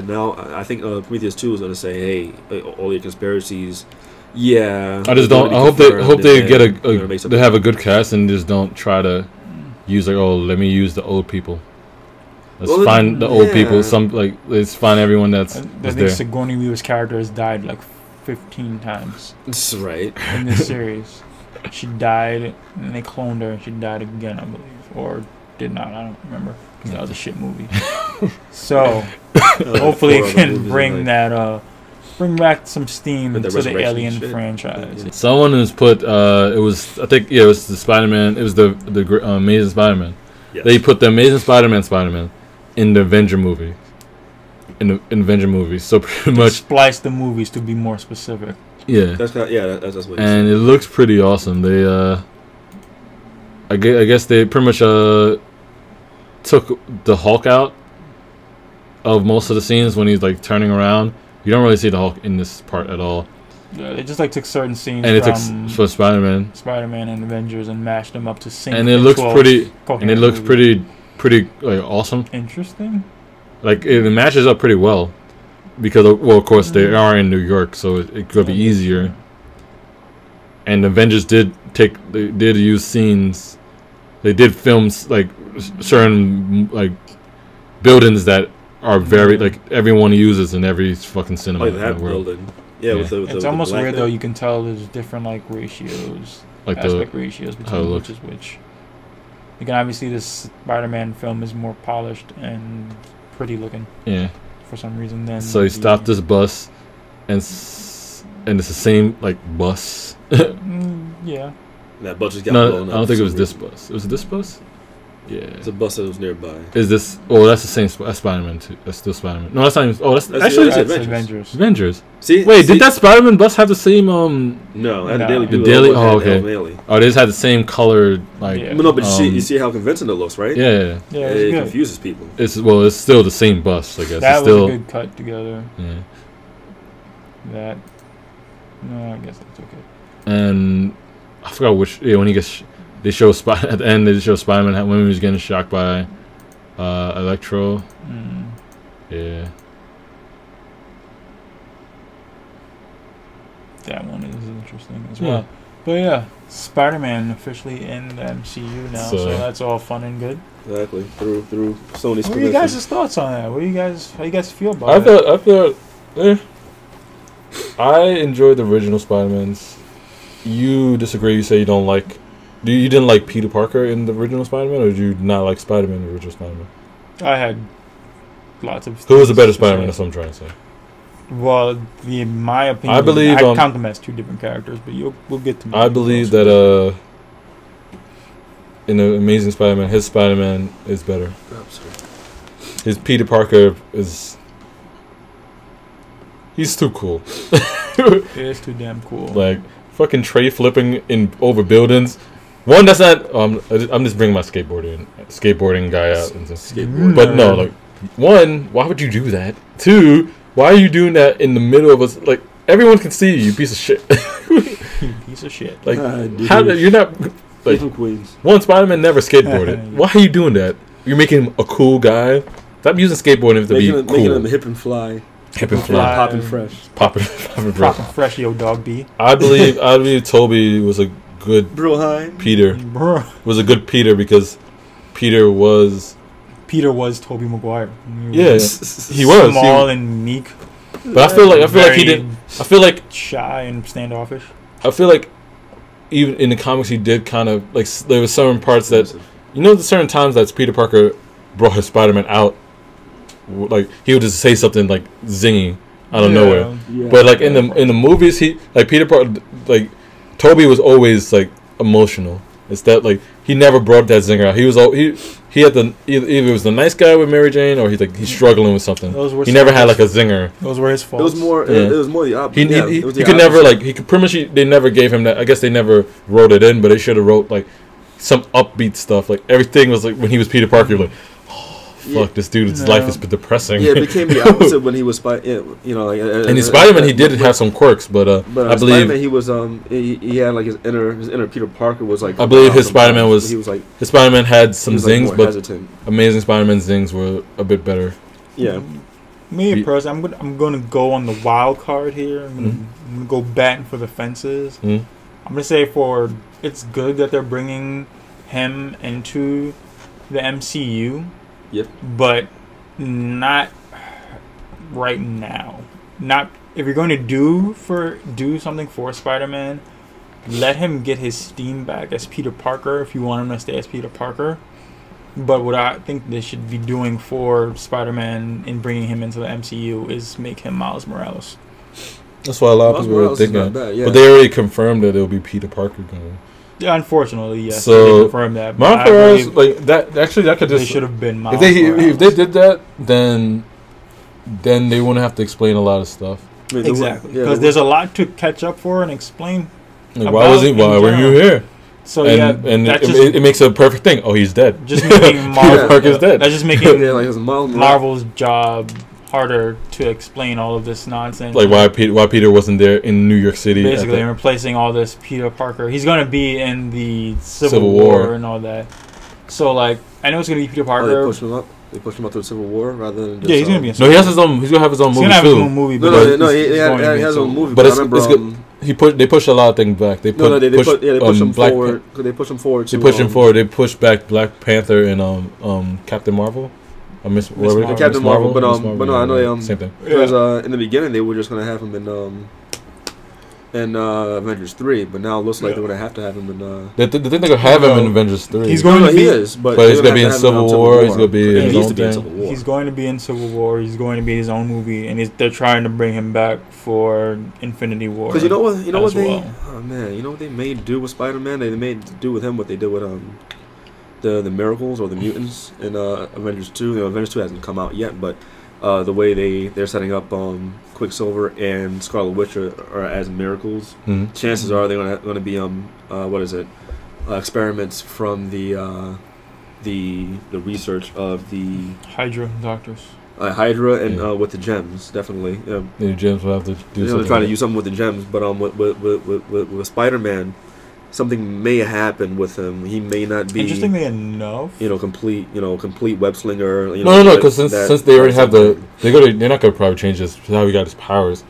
now I think Prometheus 2 is going to say, hey, all your conspiracies. Yeah. I just don't. I hope they get they have a good cast and just don't try to use like, oh, let me use the old people. Let's find the old people. Let's find everyone that's there. Sigourney Weaver's character has died like 15 times. That's right. In this series, she died, and they cloned her, and she died again, I believe, or did not. I don't remember. That was a shit movie. So hopefully it can bring back some steam to the Alien franchise. Yeah. Someone has put it was the Spider-Man. It was the Amazing Spider-Man. Yes. They put the Amazing Spider-Man in the Avenger movie. In the Avenger movie, so pretty much splice the movies to be more specific. Yeah, that's what. And it looks pretty awesome. They I guess they pretty much took the Hulk out of most of the scenes when he's like turning around. You don't really see the Hulk in this part at all. Yeah, they just like took certain scenes and it took for Spider-Man and Avengers and mashed them up to sync. And it looks pretty like awesome. Interesting. Like it matches up pretty well because of course they are in New York, so it could be easier. And Avengers did use scenes. They did films like certain like buildings that are very like everyone uses in every fucking cinema. Like that building. Yeah. It's almost weird though. You can tell there's different like ratios, like aspect ratios between which is which. You can obviously this Spider-Man film is more polished and pretty looking. Yeah. For some reason, then. So he stopped this bus, and it's the same like bus. Yeah. That bus just got blown up. I don't think it was this bus. Was it this bus? Yeah. It's a bus that was nearby. Is this? Oh, that's the same. That's Spider-Man too. That's still Spider-Man. No, that's not even. Oh, that's Avengers. Avengers. Wait, did that Spider-Man bus have the same? No, had the Daily. Oh, okay. Oh, they just had the same color. Like. Yeah. No, but you see how convincing it looks, right? Yeah. It confuses people. It's still the same bus, I guess. That was a good cut together. Yeah. No, I guess that's okay. And I forgot which. Yeah, when he gets. They show at the end. They show Spider-Man when he was getting shocked by Electro. Yeah. That one is interesting as well. But yeah, Spider-Man officially in the MCU now, so that's all fun and good. Exactly. Through Sony's. What are you guys' thoughts on that? How you guys feel about it? I thought. I enjoyed the original Spider-Mans. You disagree? You say you don't like. You didn't like Peter Parker in the original Spider-Man, or did you not like Spider-Man in the original Spider-Man? I had lots of. Who was the better Spider-Man? That's what I'm trying to say. Well, in my opinion, I believe I count them as two different characters, but we'll get to. I believe that in the Amazing Spider-Man, his Spider-Man is better. His Peter Parker is. He's too cool. He is too damn cool. Like fucking tray flipping over buildings. One, that's not. I'm just bringing my skateboarding guy out. But no, like, one, why would you do that? Two, why are you doing that in the middle of us? Like, everyone can see you piece of shit. You piece of shit. Like, you're not. Like, one, Spider-Man never skateboarded. Why are you doing that? You're making him a cool guy. Stop using skateboarding to be cool. Making him hip and fly. Hip and fly. Popping fresh. Popping fresh, yo, dog B. I believe Toby was a good Peter. Was a good Peter because Peter was Tobey Maguire. He was small and meek. But I feel like he did. I feel like shy and standoffish. I feel like even in the comics he did kind of like there were certain parts that the certain times that Peter Parker brought his Spider-Man out. Like he would just say something like zinging out of nowhere, but like in the movies, he like Peter Parker, like Toby was always like emotional. It's that like he never brought that zinger out. He was he had the either it was the nice guy with Mary Jane or he's struggling with something. He never had like a zinger. Those were his faults. It was more the opposite. He could never like he could pretty much they never gave him that. I guess they never wrote it in, but they should have wrote like some upbeat stuff. Like everything was like when he was Peter Parker, like. Fuck, this dude's life is depressing. Yeah, it became the opposite when he was and in Spider-Man he did have some quirks, but I believe Spider-Man, he was he had like his inner Peter Parker was like. I believe his Spider-Man was. He was like his Spider-Man had some zings, like but hesitant. Amazing Spider-Man zings were a bit better. Yeah. Me personally, I'm gonna go on the wild card here. I'm gonna go batting for the fences. I'm gonna say it's good that they're bringing him into the MCU. Yep. But not right now. Not if you're going to do something for Spider-Man, let him get his steam back as Peter Parker if you want him to stay as Peter Parker. But what I think they should be doing for Spider-Man in bringing him into the MCU is make him Miles Morales. That's why a lot of people were thinking. Bad, but they already confirmed that it'll be Peter Parker going. Yeah, unfortunately, yes. So they confirmed that. Miles Morales, like that. Actually, that could just. They should have been Miles if they did that, then they wouldn't have to explain a lot of stuff. Exactly, because there's a lot to catch up for and explain. Like, why were you here? So and it makes a perfect thing. Oh, he's dead. Just making Marvel Parker's dead. That's just making like Marvel's job harder to explain all of this nonsense. Like why Peter wasn't there in New York City. Basically, and replacing all this Peter Parker. He's going to be in the Civil War and all that. So, like, I know it's going to be Peter Parker. They pushed him up. They pushed him up to the Civil War rather than just, he's going to be in No, he has his own. He's going to have his own movie too. He's going to have his own movie. He has his own movie. But it's good. They pushed a lot of things back. They pushed him forward. They pushed him forward. They pushed him forward. They pushed back Black Panther and Captain Marvel. Captain Marvel, but no, I know same thing. Because in the beginning they were just gonna have him in Avengers 3, but now it looks like they're gonna have to have him in. They think they're gonna have him in Avengers 3. He's going to be. He is, but he's gonna be in Civil War. He's gonna be in his own thing. He's going to be in Civil War. He's going to be his own movie, and they're trying to bring him back for Infinity War. Because you know what they may do with Spider-Man. They may do with him what they did with the Miracles or the Mutants in Avengers 2. Avengers 2 hasn't come out yet, but the way they're setting up Quicksilver and Scarlet Witch are as Miracles. Mm-hmm. Chances are they're going to be experiments from the research of the Hydra doctors. Hydra and with the gems, definitely. The gems will have to do something. They're trying to use something with the gems, but with Spider-Man, something may happen with him. He may not be interestingly enough, complete web slinger. No, because since they already have they're not gonna probably change this how he got his powers,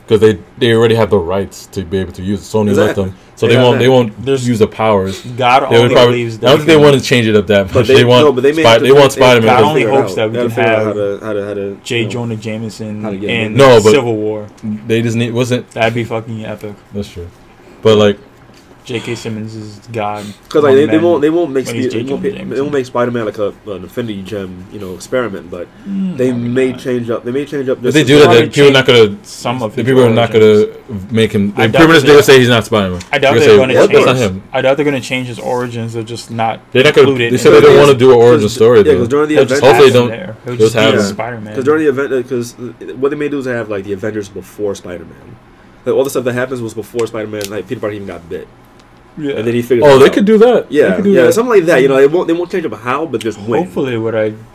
because they already have the rights to be able to use it. Sony let them, so they won't use the powers. God only believes that. I don't think they want to change it up that much. They want Spider-Man. God only hopes that we can have how to J. Jonah Jameson in but Civil War. They just that'd be fucking epic. That's true, but like. J.K. Simmons is God. Because they won't make Spider-Man like an Infinity Gem experiment, but they may change up. They may change up. If they do that, then people are not gonna. Some of the people are not gonna make him. They will say he's not Spider-Man. I doubt they're going to change. That's not him. I doubt they're going to change his origins. They're just not. They're not going to. They said they don't want to do an origin story. Yeah, because during the event, hopefully they don't. Just have Spider-Man. Because during the event, because what they may do is have like the Avengers before Spider-Man. Like all the stuff that happens was before Spider-Man. Like Peter Parker even got bit. Yeah. And then he figures. Oh, they could do that. Yeah, something like that. They won't change up how, but just when. Hopefully,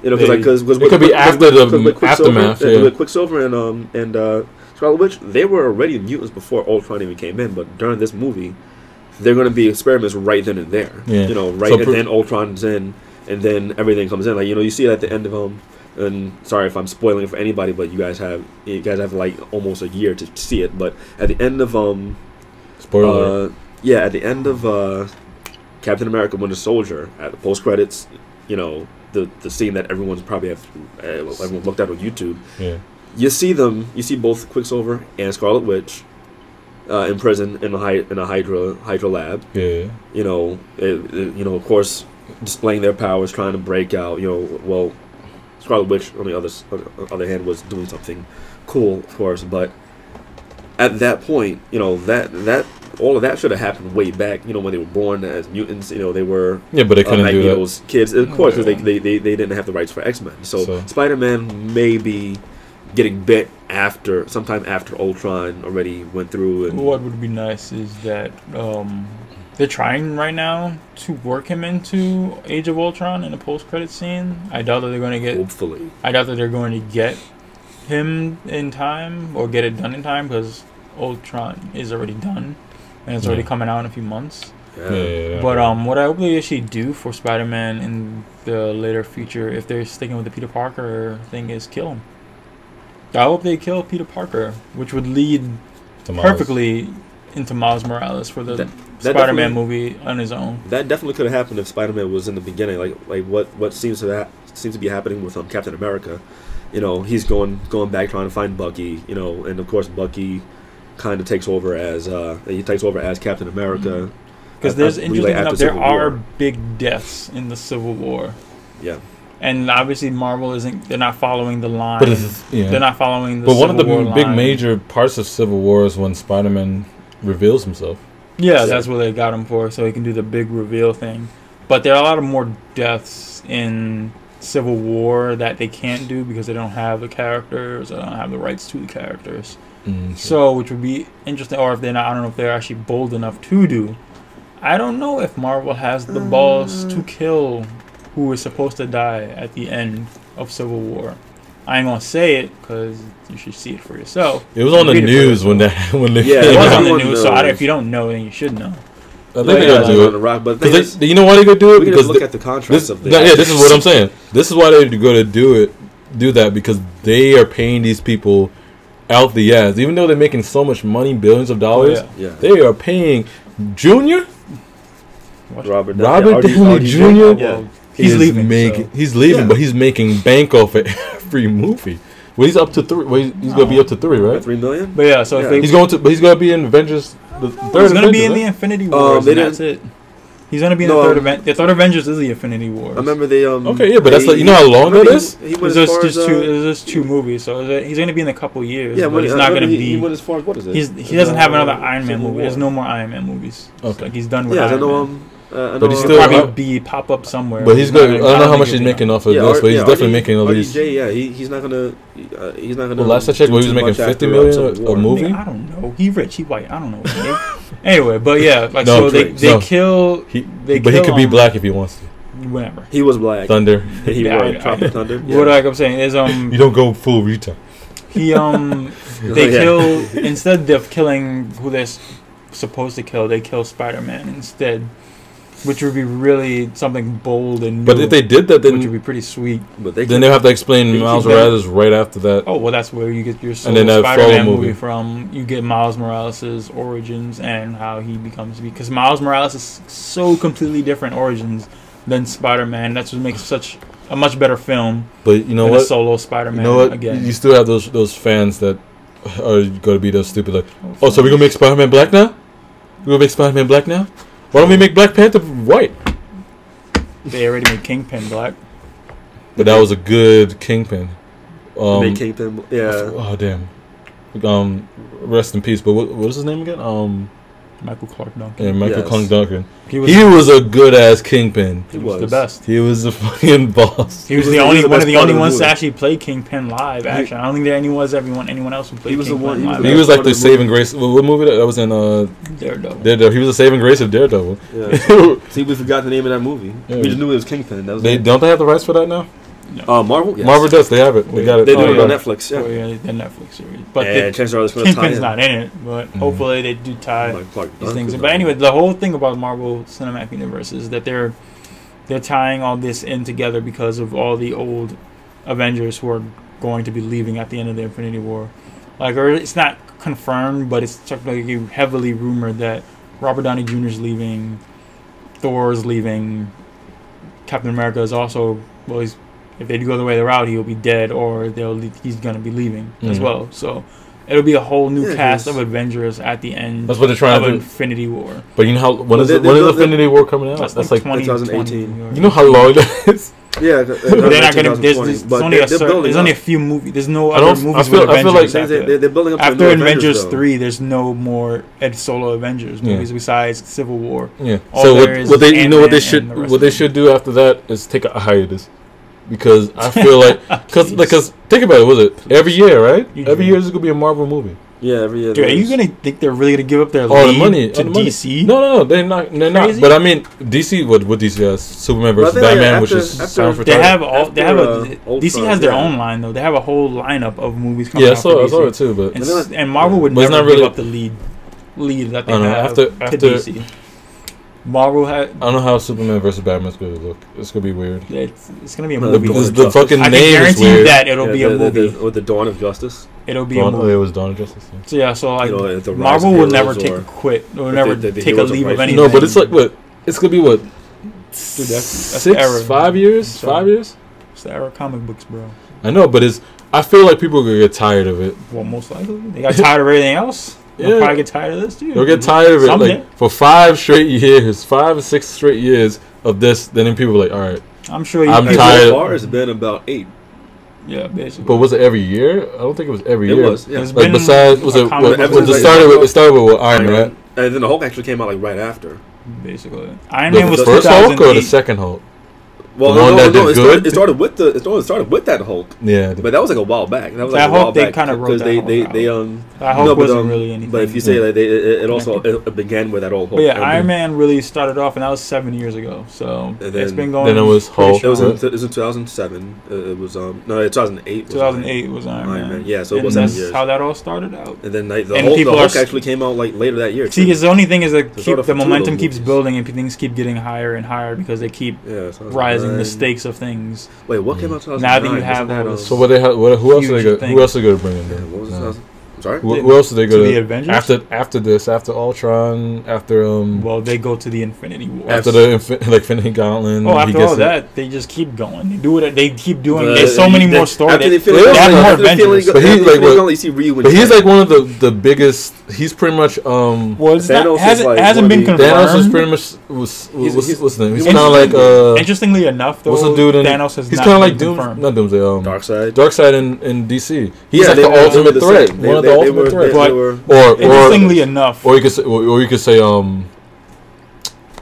because it could be after the aftermath. With Quicksilver and Scarlet Witch, they were already mutants before Ultron even came in. But during this movie, they're going to be experiments right then and there. Yeah. And then Ultron's in, and then everything comes in. Like you see it at the end of And sorry if I'm spoiling it for anybody, but you guys have like almost a year to see it. But at the end of spoiler. At the end of Captain America: Winter Soldier, at the post credits, the scene that everyone's probably everyone looked at on YouTube. Yeah. You see both Quicksilver and Scarlet Witch in prison in a Hydra lab. Yeah. Of course, displaying their powers, trying to break out. Scarlet Witch on the other hand was doing something cool, of course, but at that point, that all of that should have happened way back, when they were born as mutants. They were but they couldn't do Magneto's kids, of course, because they didn't have the rights for X-Men. So Spider-Man may be getting bit sometime after Ultron already went through. And what would be nice is that they're trying right now to work him into Age of Ultron in a post-credit scene. I doubt that they're going to get. Hopefully, I doubt that they're going to get him in time or get it done in time because Ultron is already done. And it's already coming out in a few months. Yeah. But what I hope they actually do for Spider-Man in the later future, if they're sticking with the Peter Parker thing, is kill him. I hope they kill Peter Parker, which would lead perfectly into Miles Morales for the Spider-Man movie on his own. That definitely could have happened if Spider-Man was in the beginning. Like what seems to be happening with Captain America. You know, he's going back trying to find Bucky. You know, and of course Bucky kind of takes over as Captain America. Because there's interesting enough, there are big deaths in the Civil War. Yeah. And obviously Marvel isn't. They're not following the line. But they're not following the. But one of the big line. major parts of Civil War is when Spider-Man reveals himself. Yeah, that's what they got him for, so he can do the big reveal thing. But there are a lot of more deaths in Civil War that they can't do because they don't have the characters, or don't have the rights to the characters. So, which would be interesting, or if they're not, I don't know if they're actually bold enough to do. I don't know if Marvel has the balls to kill who is supposed to die at the end of Civil War. I ain't gonna say it because you should see it for yourself. It was on the news when they it was on the news. So if you don't know, then you should know. I think they're gonna do it. But you know why they could do it? Because look at the contracts of this. Yeah, this is what I'm saying. This is why they're going to do that because they are paying these people out the ass. Even though they're making so much money, billions of dollars, they are paying Junior. Robert Downey Jr. Yeah. He's leaving. He's leaving, but he's making bank off of every movie. Well, he's up to 3. Well, he's gonna be up to 3, right? $3 million. But yeah, so if he's gonna be in Avengers. The third. He's gonna be in the Infinity Wars. And that's it. He's gonna be in the third event. The third Avengers is the Infinity Wars. I remember they Okay, yeah, but that's like, you know how long that is. There's just two movies, so he's gonna be in a couple years. Yeah, but he's not gonna be. He went as far as what is it? He doesn't have another Iron Man movie. There's no more Iron Man movies. Okay, like he's done with Iron Man. But he's still probably pop up somewhere. But he's good. I don't know how much he's making off of this, but he's definitely making at least. He's not gonna. Well, last I checked, he was making $50 million a movie. I don't know. He rich. He white. I don't know. Anyway, but yeah, like so they kill. But he could be black if he wants to. Whatever. He was black. Thunder. He wrote Tropic Thunder. What I'm saying is you don't go full retard. They kill instead of killing who they're supposed to kill. They kill Spider-Man instead. Which would be really something bold and new. But if they did that, then which would be pretty sweet. But then they'll have to explain Miles Morales right after that. Oh well, that's where you get your solo Spider-Man movie from. You get Miles Morales' origins and how he becomes, because Miles Morales is so completely different origins than Spider-Man. That's what makes such a much better film. But you know what? A solo Spider-Man. You know what? Again, you still have those fans that are going to be those stupid like, oh, so we're gonna make Spider-Man black now? We're gonna make Spider-Man black now? Why don't we make Black Panther white? They already made Kingpin black. But that was a good Kingpin. Made Kingpin, yeah. Oh damn. Rest in peace. But what was his name again? Michael Clark Duncan. Yeah, Michael Clark Duncan. He was a good ass Kingpin. He was the best. He was the fucking boss. He was one of the only ones to actually play Kingpin live. Actually, I don't think anyone else who played Kingpin live. He was like the saving grace. What movie that was in? Daredevil. He was the saving grace of Daredevil. Yeah. See, we forgot the name of that movie. Yeah. We just knew it was Kingpin. That was don't they have the rights for that now? No. Marvel? Yes. Marvel does. They have it. They got it. They do it on Netflix. Yeah. Oh, yeah, the Netflix series. But Kingpin's not in it. But hopefully they do tie these things. But anyway, the whole thing about Marvel Cinematic Universe is that they're tying all this in together because of all the old Avengers who are going to be leaving at the end of the Infinity War. Like, or it's not confirmed, but it's like heavily rumored that Robert Downey Jr. is leaving, Thor's leaving, Captain America is also if they do go the way they're out, he'll be dead, or he's gonna be leaving as well. So it'll be a whole new cast of Avengers at the end. That's what they're trying to do. Infinity War. But you know how when is Infinity War coming out? That's like 2018. You know how long that is? Yeah, but they're not gonna. There's only a few movies. There's no other movies with Avengers. I feel like they're building up after Avengers 3. There's no more solo Avengers movies besides Civil War. Yeah. So what they should do after that is take a hiatus. Because I feel like, because think about it, was it every year, right? Every year there's gonna be a Marvel movie. Yeah, every year. Dude, are you gonna think they're really gonna give up their lead to DC? No, they're not. But I mean, DC. What DC has? Superman versus Batman, which is DC has their own line though. They have a whole lineup of movies coming out. Yeah, I saw it too. But and Marvel would never give up the lead that they have to DC. Marvel had. I don't know how Superman versus Batman's going to look. It's going to be weird. It's going to be a movie. The fucking I name can is guarantee you weird. that it'll be a movie. With the Dawn of Justice. It'll be a movie. Oh, it was Dawn of Justice. Yeah. So yeah, so like the Marvel will never take a quit. Or never take a leave of anything. No, but it's like what? It's going to be what? Dude, that's 5 years? 5 years? It's the era of comic books, bro. I know, but I feel like people are going to get tired of it. Well, most likely. They got tired of everything else. They'll probably get tired of this too. They'll get tired of it. Like for 5 straight years, 5 or 6 straight years of this, then people are like, all right. I'm sure I'm tired. So far, it's been about 8. Yeah, basically. But was it every year? I don't think it was every year. It was. Yeah. Like besides, it started with Iron Man, right? And then the Hulk actually came out like right after. Basically, Iron Man was the first Hulk or the second Hulk. Well, it started with that Hulk. Yeah, but that was like a while back. That was like a while Hulk, they back kind of wrote that Hulk wasn't really anything. But if you say like it also it began with that old Hulk. But yeah, Iron Man really started off, and that was 7 years ago. So it's been going. Then it was Hulk. It was in 2007. It was 2008. 2008 was Iron Man. Yeah, so it was 7 years. That's how that all started out. And then the Hulk actually came out like later that year. See, the only thing is that the momentum keeps building, and things keep getting higher and higher because they keep rising the stakes of things. Wait, what came out 2009? Now that you have that, so what they have, who else are they going to bring in there? What was it? I'm sorry. Who else are they going to? The Avengers? After Ultron, after Well, they go to the Infinity War. After the Infinity Gauntlet. Oh, after all that, they just keep going. They do it. They keep doing. There's so many more stories. They have more Avengers. But he's like one of the biggest. He's pretty much. Well, it hasn't been confirmed. Thanos is pretty much what's his name? He's kind of like. Interestingly enough, though, what's the dude in Thanos has he's kind of like not Doomsday. Darkseid in DC. He's like the ultimate threat. One of the ultimate threats. Or interestingly enough, or you could say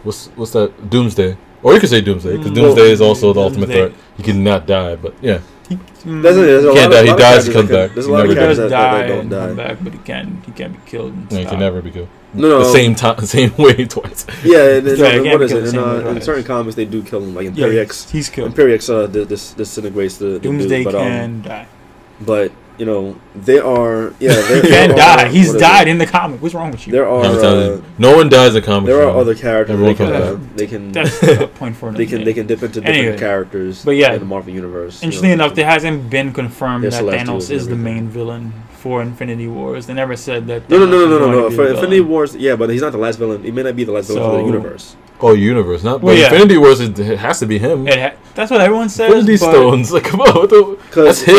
what's that? Doomsday. Or you could say Doomsday because Doomsday is also the ultimate threat. He cannot die, but yeah. He can't die. He dies. He comes back. There's a lot of characters that don't die. Come back, but he can't be killed. He can never be killed. No, the same way twice. Yeah, what is it? In certain comics, they do kill him. Like Imperiex, he's killed. Imperiex disintegrates the Doomsday dude, can die. But they are. Yeah, he can die. He's died in the comic. What's wrong with you? There are. No one dies in comics. There are other characters. They can. That's a point for they can dip into different characters. But yeah, in the Marvel universe. Interestingly enough, there hasn't been confirmed that Thanos is the main villain for Infinity Wars. They never said that. No. For Infinity Wars, yeah, but he's not the last villain. He may not be the last villain for the universe. Oh, universe, not. But Infinity Wars, it has to be him. That's what everyone says. Infinity Stones, like come on, that's his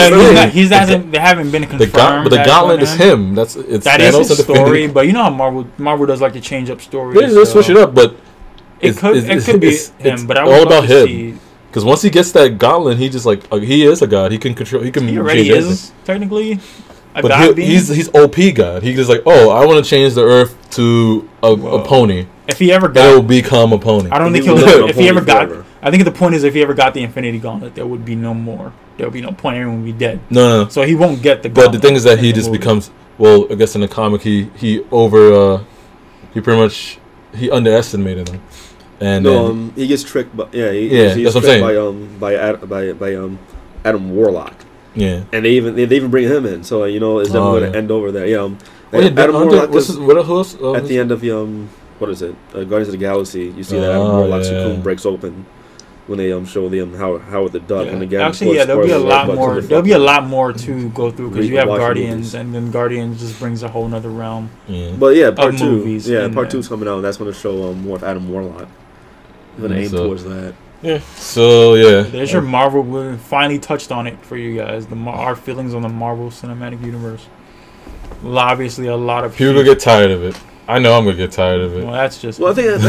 thing. They haven't been confirmed. But the Gauntlet is him. That is his story. But you know how Marvel does like to change up stories. They switch it up, but it could be him. But I all about him. Because once he gets that Gauntlet, he just like he is a god. He can control. He already is technically. But he's OP god. He's just like, oh, I want to change the Earth to a pony. If he ever got, it will become a pony. I don't think he'll. If he ever got, I think the point is if he ever got the Infinity Gauntlet, there would be no more. There would be no point. Everyone would be dead. No. So he won't get the. But the thing is that he just becomes. Well, I guess in the comic, he pretty much underestimated him. And he gets tricked. But he that's what I'm saying. By Adam Warlock. Yeah, and they even bring him in. So it's definitely going to end over there. Yeah. Adam Warlock. Who else? At the end of what is it? Guardians of the Galaxy. You see that Adam Warlock's cocoon breaks open when they show them how the duck and again. Actually, there'll be a lot more. There'll be a lot more to go through because you have Guardians, and then Guardians just brings a whole nother realm. Yeah. But part 2. Yeah, part 2 is coming out. And that's going to show more of Adam Warlock. We're going to aim towards that. Yeah. So there's your Marvel. We finally touched on it for you guys. Our feelings on the Marvel Cinematic Universe. Obviously, a lot of people get tired of it. I know I'm gonna get tired of it. Well, that's just. Well, I think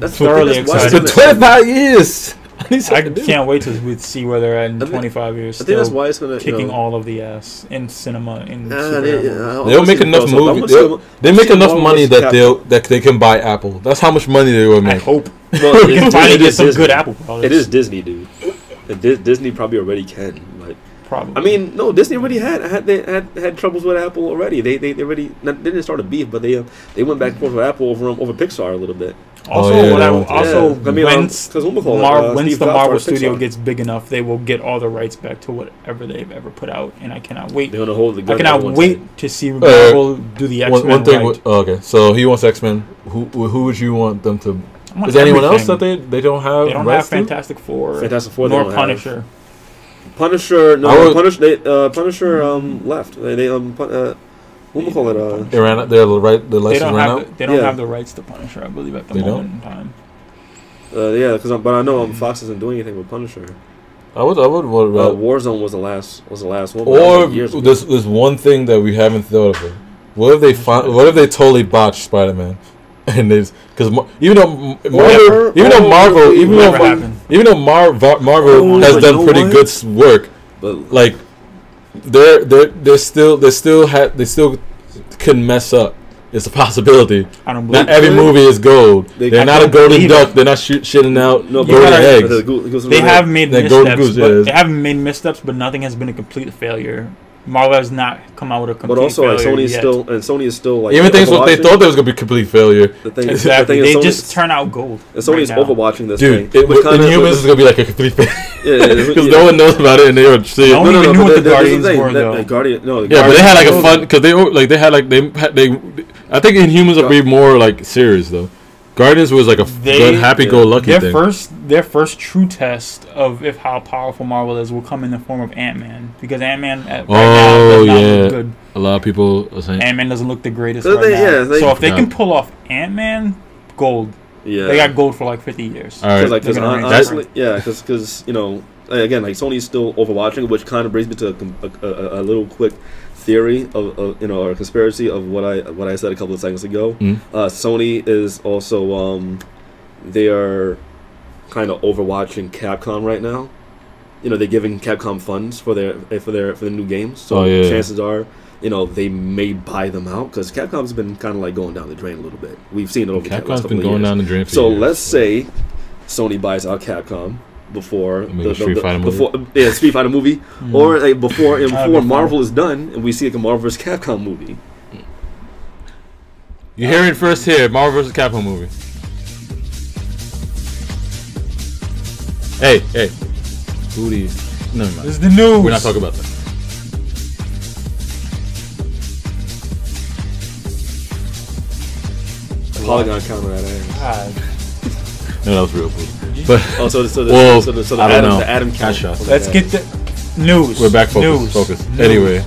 that's thoroughly excited. It's been 25 years. I can't wait to see where they're at in 25 years. I think that's why it's gonna kicking all of the ass in cinema. They'll make enough movies. They make enough money that they can buy Apple. That's how much money they will make. I hope. Well, we can finally get some good Apple products. It is Disney, dude. Disney probably already can. Like, probably. I mean, no, Disney already had troubles with Apple already. They didn't start a beef, but they went back and forth with Apple over Pixar a little bit. Also, once the Marvel studio gets big enough, they will get all the rights back to whatever they've ever put out, and I cannot wait. They're gonna hold the gun. I cannot wait to see Marvel do the X-Men. Okay, so he wants X-Men. Who would you want them to Is there anyone else that they don't have? They don't have Fantastic Four. Fantastic Four. Nor Punisher. Punisher. No, Punisher left. They what we call it? They ran. The license ran out. They don't have the rights to Punisher, I believe, at the moment in time. Yeah, but I know Fox isn't doing anything with Punisher. I would. Warzone was the last one. Or there's one thing that we haven't thought of. What if they totally botched Spider-Man? And because even though Marvel has done pretty good work, but like they still can mess up. It's a possibility. I don't believe not every movie is gold. They're not a golden duck. They're not shitting out golden eggs. They have made missteps. They haven't made missteps, but nothing has been a complete failure. Marvel has not come out with a complete failure. But also, Sony is still like even things what they thought there was gonna be a complete failure. Exactly. They just turn out gold. And Sony's overwatching this thing. Dude, Inhumans is gonna be like a complete failure. Because no one knows about it, and they were saying no one even knew what the Guardians were though. Yeah, but they had like a fun because they I think Inhumans would be more like serious though. Guardians was like a good, happy-go-lucky thing. Their first true test of how powerful Marvel is will come in the form of Ant-Man, because Ant-Man right now does not look good. A lot of people are saying Ant-Man doesn't look the greatest right now. So if they can pull off Ant-Man, gold. Yeah, they got gold for like 50 years. All right, honestly, because again, like Sony's still overwatching, which kind of brings me to a little quick theory of or conspiracy of what I said a couple of seconds ago. Sony is also they are kind of overwatching Capcom right now. They're giving Capcom funds for the new games, so chances are they may buy them out, because Capcom's been kind of like going down the drain a little bit. We've seen it over the last couple of years. Capcom's been going down the drain for years. Let's say Sony buys out Capcom before Street Fighter movie, or before Marvel is done and we see like a Marvel vs. Capcom movie. You hear it first here, Marvel vs. Capcom movie. Hey, booty. Never mind. This is the news. We're not talking about that. Polygon counter that ass. No, that was real food. But the Adam count. Let's get the news. We're back focused. Anyway,